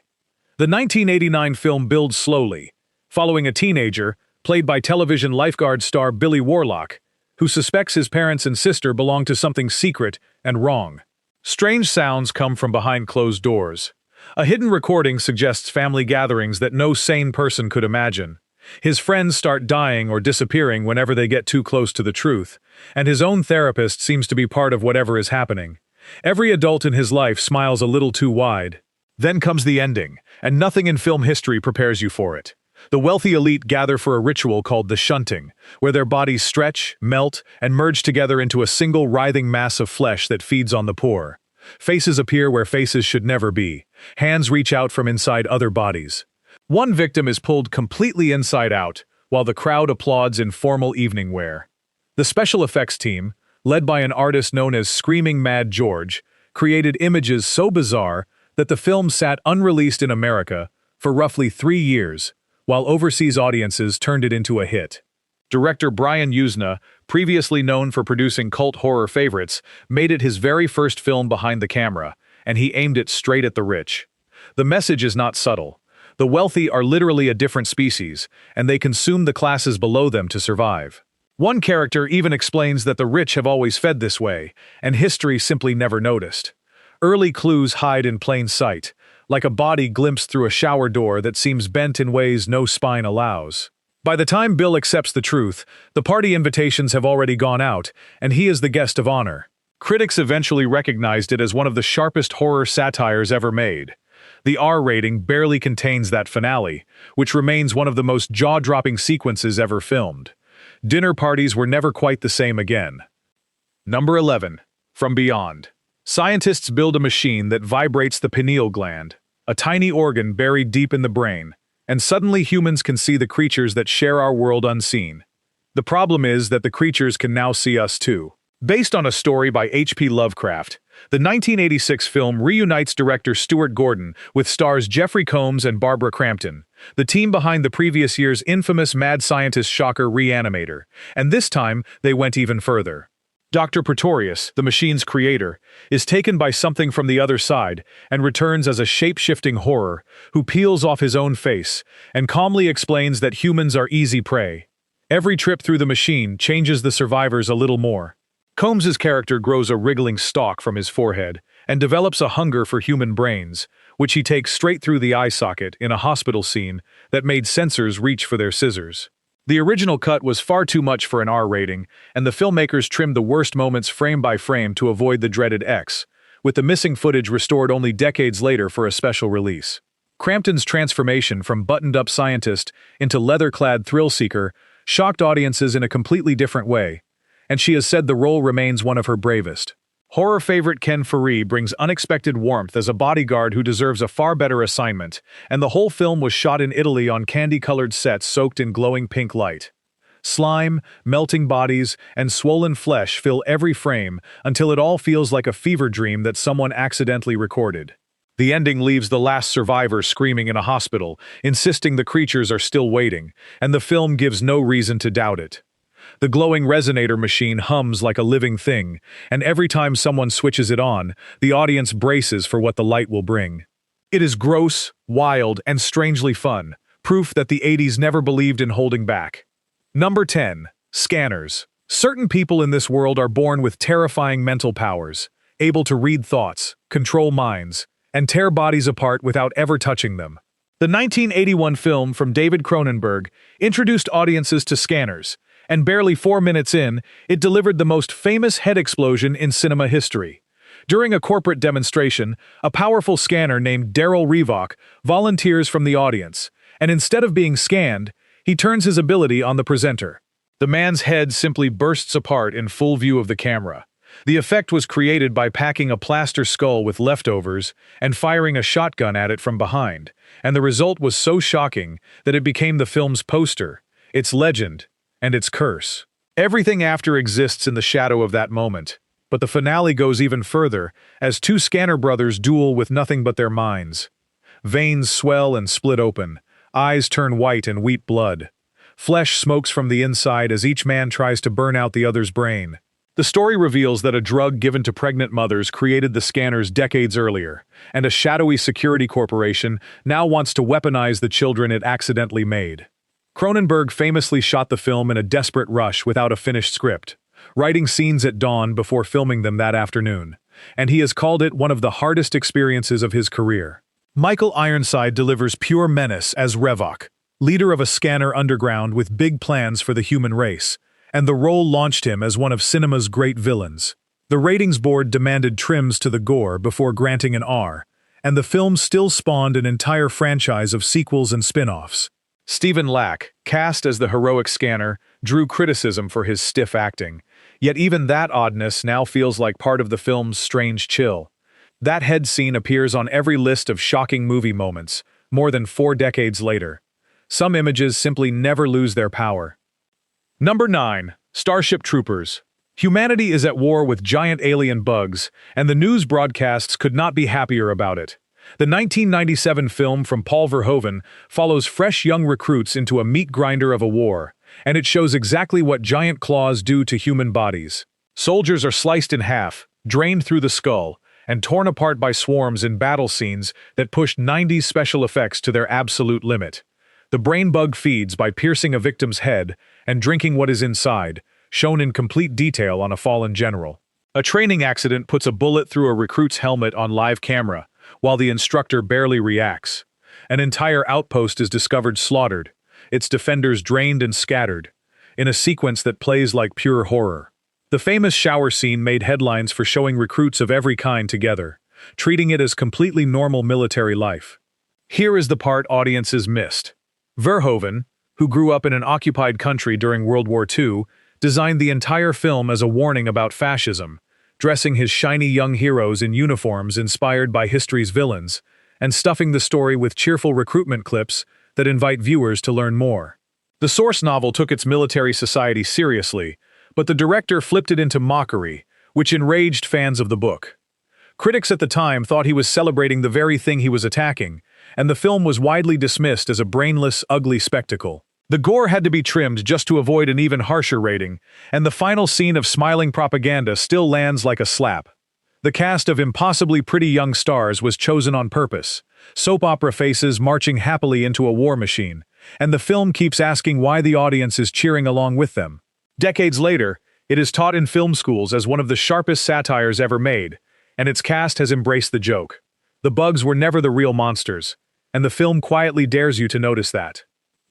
The 1989 film builds slowly, following a teenager, played by television lifeguard star Billy Warlock, who suspects his parents and sister belong to something secret and wrong. Strange sounds come from behind closed doors. A hidden recording suggests family gatherings that no sane person could imagine. His friends start dying or disappearing whenever they get too close to the truth, and his own therapist seems to be part of whatever is happening. Every adult in his life smiles a little too wide. Then comes the ending, and nothing in film history prepares you for it. The wealthy elite gather for a ritual called the shunting, where their bodies stretch, melt, and merge together into a single writhing mass of flesh that feeds on the poor. Faces appear where faces should never be. Hands reach out from inside other bodies. One victim is pulled completely inside out, while the crowd applauds in formal evening wear. The special effects team, led by an artist known as Screaming Mad George, created images so bizarre that the film sat unreleased in America for roughly 3 years, while overseas audiences turned it into a hit. Director Brian Usna, previously known for producing cult horror favorites, made it his very first film behind the camera, and he aimed it straight at the rich. The message is not subtle. The wealthy are literally a different species, and they consume the classes below them to survive. One character even explains that the rich have always fed this way, and history simply never noticed. Early clues hide in plain sight, like a body glimpsed through a shower door that seems bent in ways no spine allows. By the time Bill accepts the truth, the party invitations have already gone out, and he is the guest of honor. Critics eventually recognized it as one of the sharpest horror satires ever made. The R rating barely contains that finale, which remains one of the most jaw-dropping sequences ever filmed. Dinner parties were never quite the same again. Number 11. From Beyond. Scientists build a machine that vibrates the pineal gland, a tiny organ buried deep in the brain, and suddenly humans can see the creatures that share our world unseen. The problem is that the creatures can now see us too. Based on a story by H.P. Lovecraft, the 1986 film reunites director Stuart Gordon with stars Jeffrey Combs and Barbara Crampton, the team behind the previous year's infamous mad scientist shocker Reanimator, and this time they went even further. Dr. Pretorius, the machine's creator, is taken by something from the other side and returns as a shape-shifting horror who peels off his own face and calmly explains that humans are easy prey. Every trip through the machine changes the survivors a little more. Combs's character grows a wriggling stalk from his forehead and develops a hunger for human brains, which he takes straight through the eye socket in a hospital scene that made censors reach for their scissors. The original cut was far too much for an R rating, and the filmmakers trimmed the worst moments frame by frame to avoid the dreaded X, with the missing footage restored only decades later for a special release. Crampton's transformation from buttoned-up scientist into leather-clad thrill-seeker shocked audiences in a completely different way, and she has said the role remains one of her bravest. Horror favorite Ken Faree brings unexpected warmth as a bodyguard who deserves a far better assignment, and the whole film was shot in Italy on candy-colored sets soaked in glowing pink light. Slime, melting bodies, and swollen flesh fill every frame until it all feels like a fever dream that someone accidentally recorded. The ending leaves the last survivor screaming in a hospital, insisting the creatures are still waiting, and the film gives no reason to doubt it. The glowing resonator machine hums like a living thing, and every time someone switches it on, the audience braces for what the light will bring. It is gross, wild, and strangely fun, proof that the 80s never believed in holding back. Number 10. Scanners. Certain people in this world are born with terrifying mental powers, able to read thoughts, control minds, and tear bodies apart without ever touching them. The 1981 film from David Cronenberg introduced audiences to scanners, and barely 4 minutes in, it delivered the most famous head explosion in cinema history. During a corporate demonstration, a powerful scanner named Daryl Revock volunteers from the audience, and instead of being scanned, he turns his ability on the presenter. The man's head simply bursts apart in full view of the camera. The effect was created by packing a plaster skull with leftovers and firing a shotgun at it from behind, and the result was so shocking that it became the film's poster, its legend, and its curse. Everything after exists in the shadow of that moment, but the finale goes even further as two scanner brothers duel with nothing but their minds. Veins swell and split open, eyes turn white and weep blood. Flesh smokes from the inside as each man tries to burn out the other's brain. The story reveals that a drug given to pregnant mothers created the scanners decades earlier, and a shadowy security corporation now wants to weaponize the children it accidentally made. Cronenberg famously shot the film in a desperate rush without a finished script, writing scenes at dawn before filming them that afternoon, and he has called it one of the hardest experiences of his career. Michael Ironside delivers pure menace as Revock, leader of a scanner underground with big plans for the human race, and the role launched him as one of cinema's great villains. The ratings board demanded trims to the gore before granting an R, and the film still spawned an entire franchise of sequels and spin-offs. Stephen Lack, cast as the heroic scanner, drew criticism for his stiff acting, yet even that oddness now feels like part of the film's strange chill. That head scene appears on every list of shocking movie moments, more than 4 decades later. Some images simply never lose their power. Number 9. Starship Troopers. Humanity is at war with giant alien bugs, and the news broadcasts could not be happier about it. The 1997 film from Paul Verhoeven follows fresh young recruits into a meat grinder of a war, and it shows exactly what giant claws do to human bodies. Soldiers are sliced in half, drained through the skull, and torn apart by swarms in battle scenes that push 90s special effects to their absolute limit. The brain bug feeds by piercing a victim's head and drinking what is inside, shown in complete detail on a fallen general. A training accident puts a bullet through a recruit's helmet on live camera, while the instructor barely reacts. An entire outpost is discovered slaughtered, its defenders drained and scattered, in a sequence that plays like pure horror. The famous shower scene made headlines for showing recruits of every kind together, treating it as completely normal military life. Here is the part audiences missed. Verhoeven, who grew up in an occupied country during World War II, designed the entire film as a warning about fascism, dressing his shiny young heroes in uniforms inspired by history's villains, and stuffing the story with cheerful recruitment clips that invite viewers to learn more. The source novel took its military society seriously, but the director flipped it into mockery, which enraged fans of the book. Critics at the time thought he was celebrating the very thing he was attacking, and the film was widely dismissed as a brainless, ugly spectacle. The gore had to be trimmed just to avoid an even harsher rating, and the final scene of smiling propaganda still lands like a slap. The cast of impossibly pretty young stars was chosen on purpose, soap opera faces marching happily into a war machine, and the film keeps asking why the audience is cheering along with them. Decades later, it is taught in film schools as one of the sharpest satires ever made, and its cast has embraced the joke. The bugs were never the real monsters, and the film quietly dares you to notice that.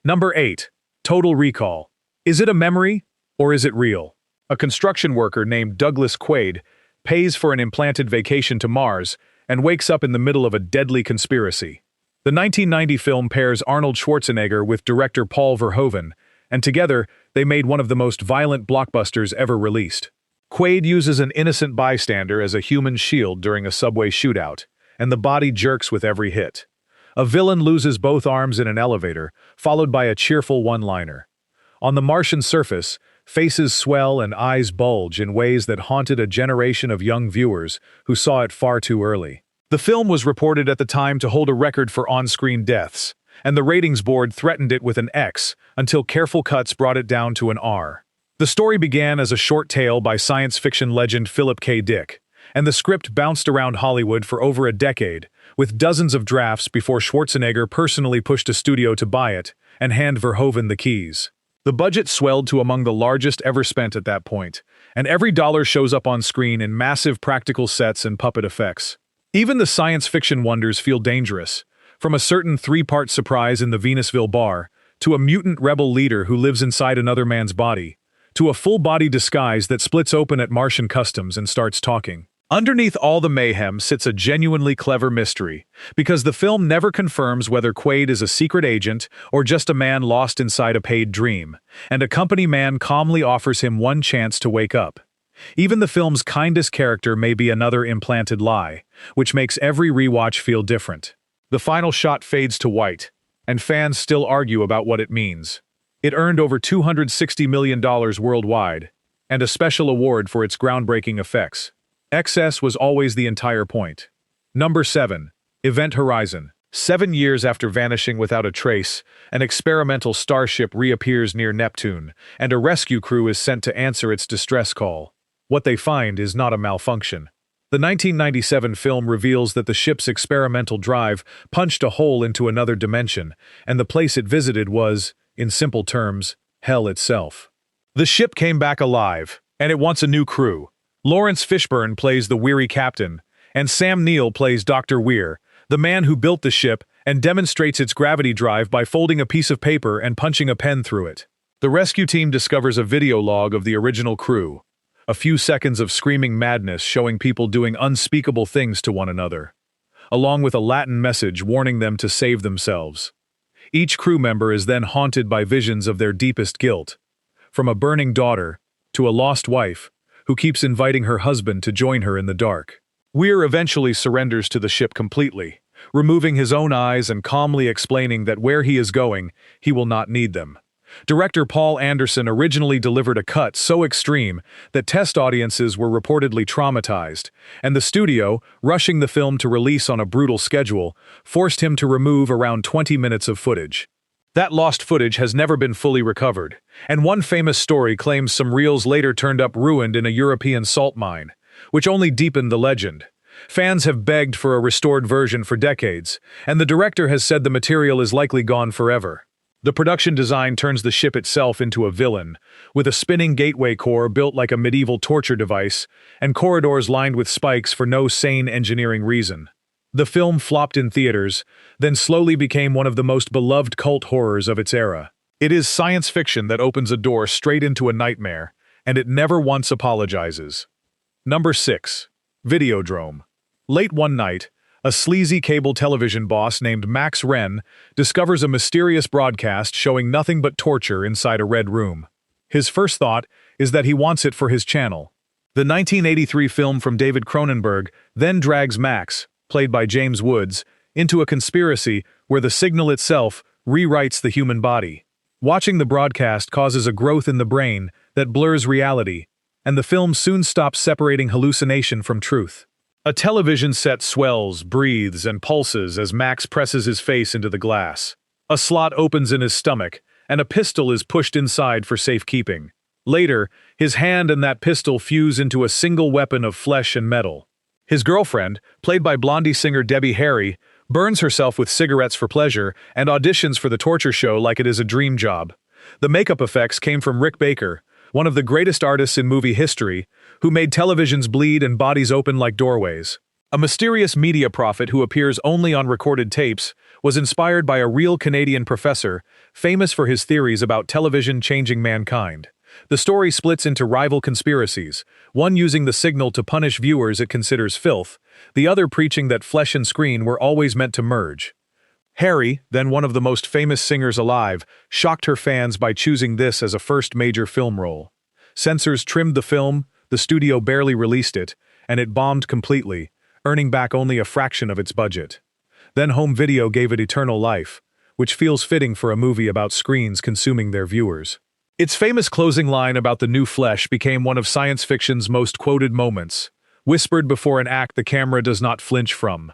Number 8. Total Recall. Is it a memory, or is it real? A construction worker named Douglas Quaid pays for an implanted vacation to Mars and wakes up in the middle of a deadly conspiracy. The 1990 film pairs Arnold Schwarzenegger with director Paul Verhoeven, and together, they made one of the most violent blockbusters ever released. Quaid uses an innocent bystander as a human shield during a subway shootout, and the body jerks with every hit. A villain loses both arms in an elevator, followed by a cheerful one-liner. On the Martian surface, faces swell and eyes bulge in ways that haunted a generation of young viewers who saw it far too early. The film was reported at the time to hold a record for on-screen deaths, and the ratings board threatened it with an X until careful cuts brought it down to an R. The story began as a short tale by science fiction legend Philip K. Dick, and the script bounced around Hollywood for over a decade, with dozens of drafts before Schwarzenegger personally pushed a studio to buy it and hand Verhoeven the keys. The budget swelled to among the largest ever spent at that point, and every dollar shows up on screen in massive practical sets and puppet effects. Even the science fiction wonders feel dangerous, from a certain three-part surprise in the Venusville bar, to a mutant rebel leader who lives inside another man's body, to a full-body disguise that splits open at Martian customs and starts talking. Underneath all the mayhem sits a genuinely clever mystery, because the film never confirms whether Quaid is a secret agent or just a man lost inside a paid dream, and a company man calmly offers him one chance to wake up. Even the film's kindest character may be another implanted lie, which makes every rewatch feel different. The final shot fades to white, and fans still argue about what it means. It earned over $260 million worldwide, and a special award for its groundbreaking effects. Excess was always the entire point. Number 7. Event Horizon. 7 years after vanishing without a trace, an experimental starship reappears near Neptune, and a rescue crew is sent to answer its distress call. What they find is not a malfunction. The 1997 film reveals that the ship's experimental drive punched a hole into another dimension, and the place it visited was, in simple terms, hell itself. The ship came back alive, and it wants a new crew. Lawrence Fishburne plays the weary captain, and Sam Neill plays Dr. Weir, the man who built the ship and demonstrates its gravity drive by folding a piece of paper and punching a pen through it. The rescue team discovers a video log of the original crew, a few seconds of screaming madness showing people doing unspeakable things to one another, along with a Latin message warning them to save themselves. Each crew member is then haunted by visions of their deepest guilt, from a burning daughter to a lost wife who keeps inviting her husband to join her in the dark. Weir eventually surrenders to the ship completely, removing his own eyes and calmly explaining that where he is going, he will not need them. Director Paul Anderson originally delivered a cut so extreme that test audiences were reportedly traumatized, and the studio, rushing the film to release on a brutal schedule, forced him to remove around 20 minutes of footage. That lost footage has never been fully recovered, and one famous story claims some reels later turned up ruined in a European salt mine, which only deepened the legend. Fans have begged for a restored version for decades, and the director has said the material is likely gone forever. The production design turns the ship itself into a villain, with a spinning gateway core built like a medieval torture device, and corridors lined with spikes for no sane engineering reason. The film flopped in theaters, then slowly became one of the most beloved cult horrors of its era. It is science fiction that opens a door straight into a nightmare, and it never once apologizes. Number 6. Videodrome. Late one night, a sleazy cable television boss named Max Wren discovers a mysterious broadcast showing nothing but torture inside a red room. His first thought is that he wants it for his channel. The 1983 film from David Cronenberg then drags Max, played by James Woods, into a conspiracy where the signal itself rewrites the human body. Watching the broadcast causes a growth in the brain that blurs reality, and the film soon stops separating hallucination from truth. A television set swells, breathes, and pulses as Max presses his face into the glass. A slot opens in his stomach, and a pistol is pushed inside for safekeeping. Later, his hand and that pistol fuse into a single weapon of flesh and metal. His girlfriend, played by Blondie singer Debbie Harry, burns herself with cigarettes for pleasure and auditions for the torture show like it is a dream job. The makeup effects came from Rick Baker, one of the greatest artists in movie history, who made televisions bleed and bodies open like doorways. A mysterious media prophet who appears only on recorded tapes was inspired by a real Canadian professor, famous for his theories about television changing mankind. The story splits into rival conspiracies, one using the signal to punish viewers it considers filth, the other preaching that flesh and screen were always meant to merge. Harry, then one of the most famous singers alive, shocked her fans by choosing this as a first major film role. Censors trimmed the film, the studio barely released it, and it bombed completely, earning back only a fraction of its budget. Then home video gave it eternal life, which feels fitting for a movie about screens consuming their viewers. Its famous closing line about the new flesh became one of science fiction's most quoted moments, whispered before an act the camera does not flinch from.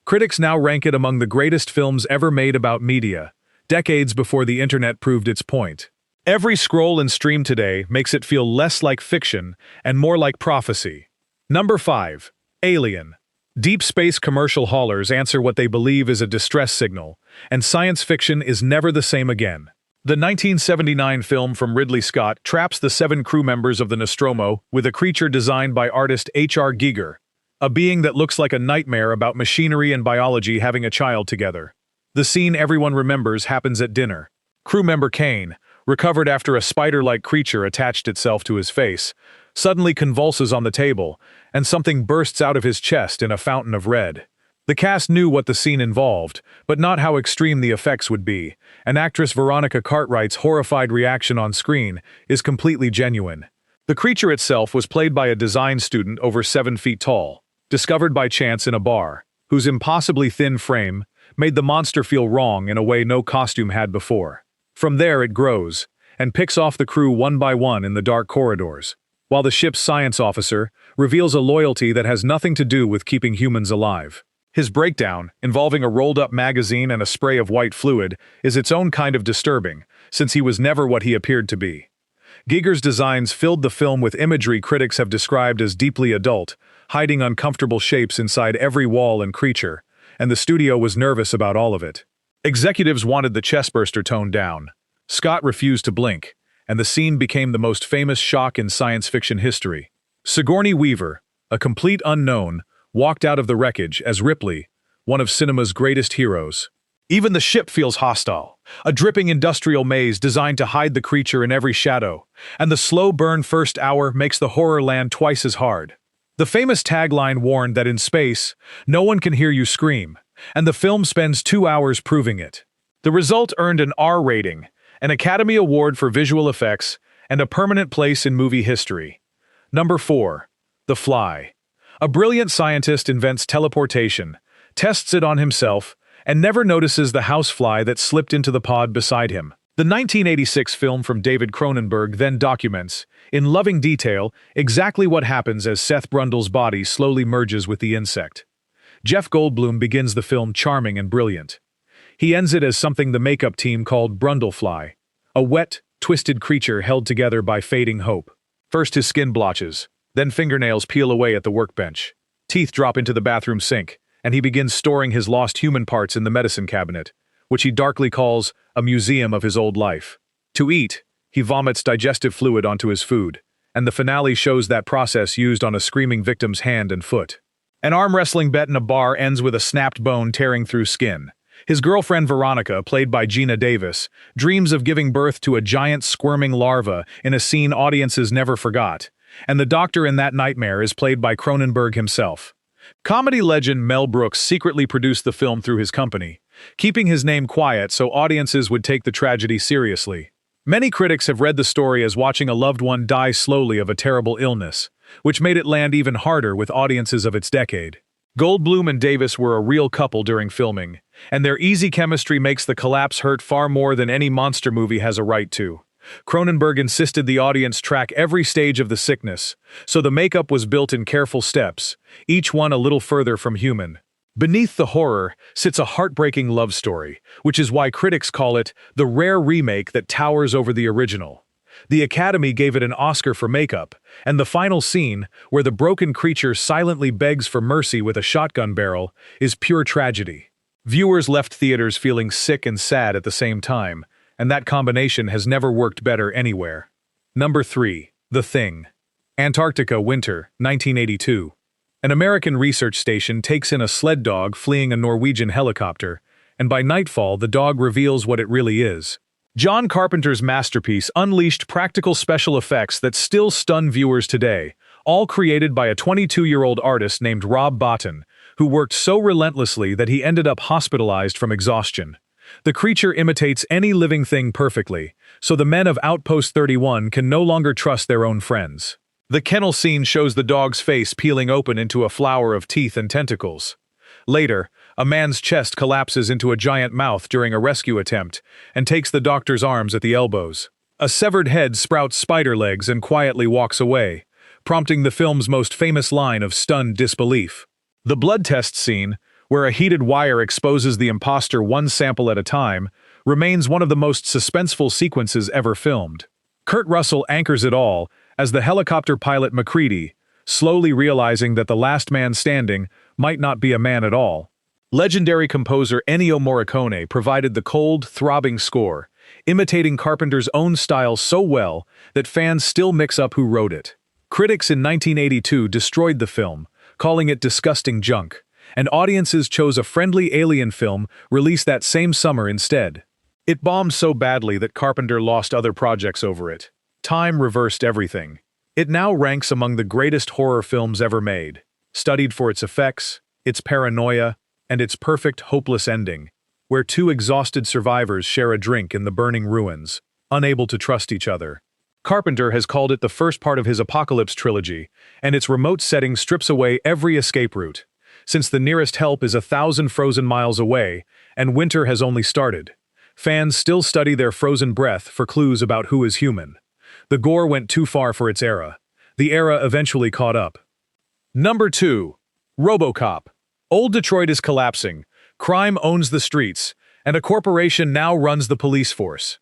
Critics now rank it among the greatest films ever made about media, decades before the internet proved its point. Every scroll and stream today makes it feel less like fiction and more like prophecy. Number 5. Alien. Deep space commercial haulers answer what they believe is a distress signal, and science fiction is never the same again. The 1979 film from Ridley Scott traps the 7 crew members of the Nostromo with a creature designed by artist H.R. Giger, a being that looks like a nightmare about machinery and biology having a child together. The scene everyone remembers happens at dinner. Crew member Kane, recovered after a spider-like creature attached itself to his face, suddenly convulses on the table, and something bursts out of his chest in a fountain of red. The cast knew what the scene involved, but not how extreme the effects would be, and actress Veronica Cartwright's horrified reaction on screen is completely genuine. The creature itself was played by a design student over 7 feet tall, discovered by chance in a bar, whose impossibly thin frame made the monster feel wrong in a way no costume had before. From there it grows, and picks off the crew one by one in the dark corridors, while the ship's science officer reveals a loyalty that has nothing to do with keeping humans alive. His breakdown, involving a rolled-up magazine and a spray of white fluid, is its own kind of disturbing, since he was never what he appeared to be. Giger's designs filled the film with imagery critics have described as deeply adult, hiding uncomfortable shapes inside every wall and creature, and the studio was nervous about all of it. Executives wanted the chestburster toned down. Scott refused to blink, and the scene became the most famous shock in science fiction history. Sigourney Weaver, a complete unknown, walked out of the wreckage as Ripley, one of cinema's greatest heroes. Even the ship feels hostile, a dripping industrial maze designed to hide the creature in every shadow, and the slow burn first hour makes the horror land twice as hard. The famous tagline warned that in space, no one can hear you scream, and the film spends 2 hours proving it. The result earned an R rating, an Academy Award for visual effects, and a permanent place in movie history. Number 4. The Fly. A brilliant scientist invents teleportation, tests it on himself, and never notices the housefly that slipped into the pod beside him. The 1986 film from David Cronenberg then documents, in loving detail, exactly what happens as Seth Brundle's body slowly merges with the insect. Jeff Goldblum begins the film charming and brilliant. He ends it as something the makeup team called Brundlefly, a wet, twisted creature held together by fading hope. First his skin blotches, then fingernails peel away at the workbench. Teeth drop into the bathroom sink, and he begins storing his lost human parts in the medicine cabinet, which he darkly calls a museum of his old life. To eat, he vomits digestive fluid onto his food, and the finale shows that process used on a screaming victim's hand and foot. An arm wrestling bet in a bar ends with a snapped bone tearing through skin. His girlfriend Veronica, played by Gina Davis, dreams of giving birth to a giant squirming larva in a scene audiences never forgot, and the doctor in that nightmare is played by Cronenberg himself. Comedy legend Mel Brooks secretly produced the film through his company, keeping his name quiet so audiences would take the tragedy seriously. Many critics have read the story as watching a loved one die slowly of a terrible illness, which made it land even harder with audiences of its decade. Goldblum and Davis were a real couple during filming, and their easy chemistry makes the collapse hurt far more than any monster movie has a right to. Cronenberg insisted the audience track every stage of the sickness, so the makeup was built in careful steps, each one a little further from human. Beneath the horror sits a heartbreaking love story, which is why critics call it the rare remake that towers over the original. The Academy gave it an Oscar for makeup, and the final scene, where the broken creature silently begs for mercy with a shotgun barrel, is pure tragedy. Viewers left theaters feeling sick and sad at the same time, and that combination has never worked better anywhere. Number 3. The Thing. Antarctica, winter, 1982. An American research station takes in a sled dog fleeing a Norwegian helicopter, and by nightfall the dog reveals what it really is. John Carpenter's masterpiece unleashed practical special effects that still stun viewers today, all created by a 22-year-old artist named Rob Bottin, who worked so relentlessly that he ended up hospitalized from exhaustion. The creature imitates any living thing perfectly, so the men of Outpost 31 can no longer trust their own friends. The kennel scene shows the dog's face peeling open into a flower of teeth and tentacles. Later, a man's chest collapses into a giant mouth during a rescue attempt and takes the doctor's arms at the elbows. A severed head sprouts spider legs and quietly walks away, prompting the film's most famous line of stunned disbelief. The blood test scene, where a heated wire exposes the imposter one sample at a time, remains one of the most suspenseful sequences ever filmed. Kurt Russell anchors it all as the helicopter pilot MacReady, slowly realizing that the last man standing might not be a man at all. Legendary composer Ennio Morricone provided the cold, throbbing score, imitating Carpenter's own style so well that fans still mix up who wrote it. Critics in 1982 destroyed the film, calling it disgusting junk, and audiences chose a friendly alien film released that same summer instead. It bombed so badly that Carpenter lost other projects over it. Time reversed everything. It now ranks among the greatest horror films ever made, studied for its effects, its paranoia, and its perfect, hopeless ending, where two exhausted survivors share a drink in the burning ruins, unable to trust each other. Carpenter has called it the first part of his Apocalypse trilogy, and its remote setting strips away every escape route, since the nearest help is 1,000 frozen miles away, and winter has only started. Fans still study their frozen breath for clues about who is human. The gore went too far for its era. The era eventually caught up. Number 2. RoboCop. Old Detroit is collapsing, crime owns the streets, and a corporation now runs the police force.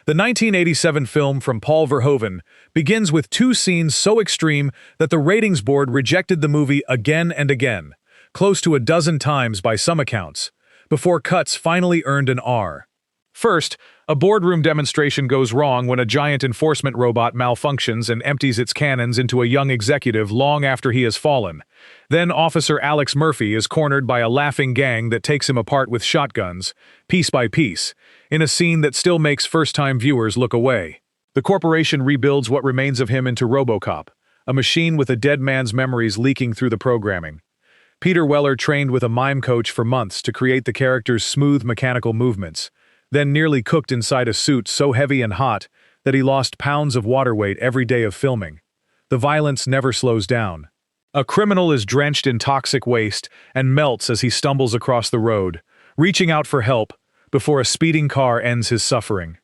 The 1987 film from Paul Verhoeven begins with two scenes so extreme that the ratings board rejected the movie again and again, close to a dozen times by some accounts, before cuts finally earned an R. First, a boardroom demonstration goes wrong when a giant enforcement robot malfunctions and empties its cannons into a young executive long after he has fallen. Then Officer Alex Murphy is cornered by a laughing gang that takes him apart with shotguns, piece by piece, in a scene that still makes first-time viewers look away. The corporation rebuilds what remains of him into RoboCop, a machine with a dead man's memories leaking through the programming. Peter Weller trained with a mime coach for months to create the character's smooth mechanical movements, then nearly cooked inside a suit so heavy and hot that he lost pounds of water weight every day of filming. The violence never slows down. A criminal is drenched in toxic waste and melts as he stumbles across the road, reaching out for help before a speeding car ends his suffering.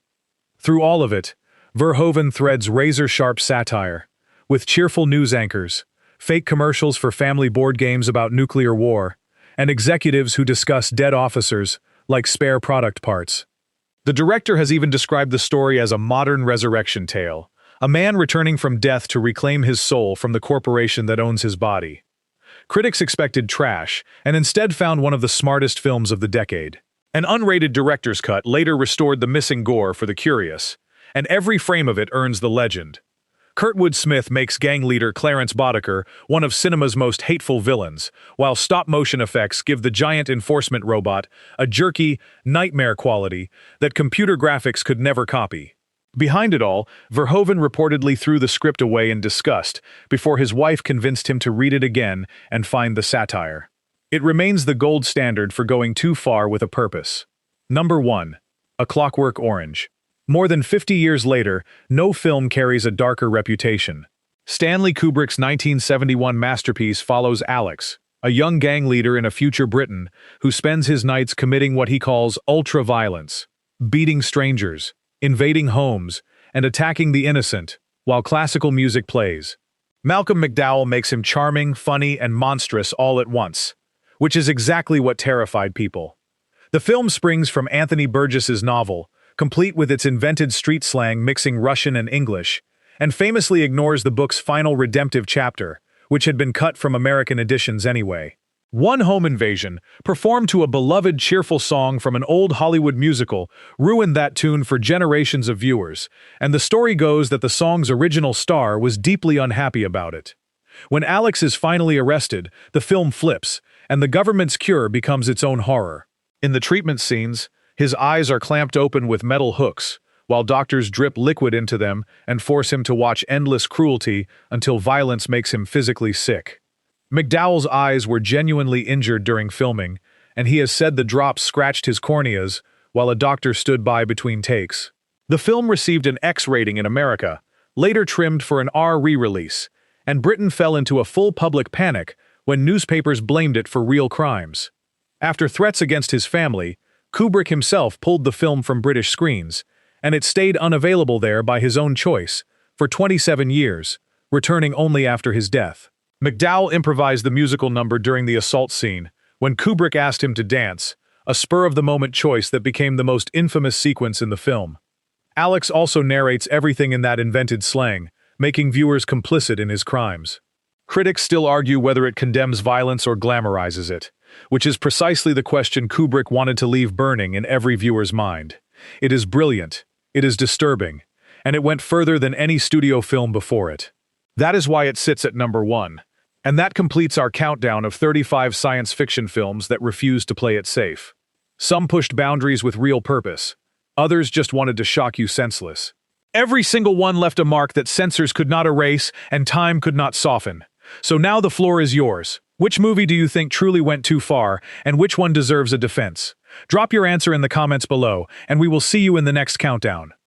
Through all of it, Verhoeven threads razor-sharp satire, with cheerful news anchors, fake commercials for family board games about nuclear war, and executives who discuss dead officers, like spare product parts. The director has even described the story as a modern resurrection tale, a man returning from death to reclaim his soul from the corporation that owns his body. Critics expected trash, and instead found one of the smartest films of the decade. An unrated director's cut later restored the missing gore for the curious, and every frame of it earns the legend. Kurtwood Smith makes gang leader Clarence Boddicker one of cinema's most hateful villains, while stop-motion effects give the giant enforcement robot a jerky, nightmare quality that computer graphics could never copy. Behind it all, Verhoeven reportedly threw the script away in disgust before his wife convinced him to read it again and find the satire. It remains the gold standard for going too far with a purpose. Number 1. A Clockwork Orange. More than 50 years later, no film carries a darker reputation. Stanley Kubrick's 1971 masterpiece follows Alex, a young gang leader in a future Britain who spends his nights committing what he calls ultra-violence, beating strangers, invading homes, and attacking the innocent, while classical music plays. Malcolm McDowell makes him charming, funny, and monstrous all at once, which is exactly what terrified people. The film springs from Anthony Burgess's novel, complete with its invented street slang mixing Russian and English, and famously ignores the book's final redemptive chapter, which had been cut from American editions anyway. One home invasion, performed to a beloved cheerful song from an old Hollywood musical, ruined that tune for generations of viewers, and the story goes that the song's original star was deeply unhappy about it. When Alex is finally arrested, the film flips, and the government's cure becomes its own horror. In the treatment scenes, his eyes are clamped open with metal hooks, while doctors drip liquid into them and force him to watch endless cruelty until violence makes him physically sick. McDowell's eyes were genuinely injured during filming, and he has said the drops scratched his corneas while a doctor stood by between takes. The film received an X rating in America, later trimmed for an R re-release, and Britain fell into a full public panic when newspapers blamed it for real crimes. After threats against his family, Kubrick himself pulled the film from British screens, and it stayed unavailable there by his own choice for 27 years, returning only after his death. McDowell improvised the musical number during the assault scene, when Kubrick asked him to dance, a spur-of-the-moment choice that became the most infamous sequence in the film. Alex also narrates everything in that invented slang, making viewers complicit in his crimes. Critics still argue whether it condemns violence or glamorizes it, which is precisely the question Kubrick wanted to leave burning in every viewer's mind. It is brilliant, it is disturbing, and it went further than any studio film before it. That is why it sits at number 1. And that completes our countdown of 35 science fiction films that refused to play it safe. Some pushed boundaries with real purpose. Others just wanted to shock you senseless. Every single one left a mark that censors could not erase and time could not soften. So now the floor is yours. Which movie do you think truly went too far, and which one deserves a defense? Drop your answer in the comments below, and we will see you in the next countdown.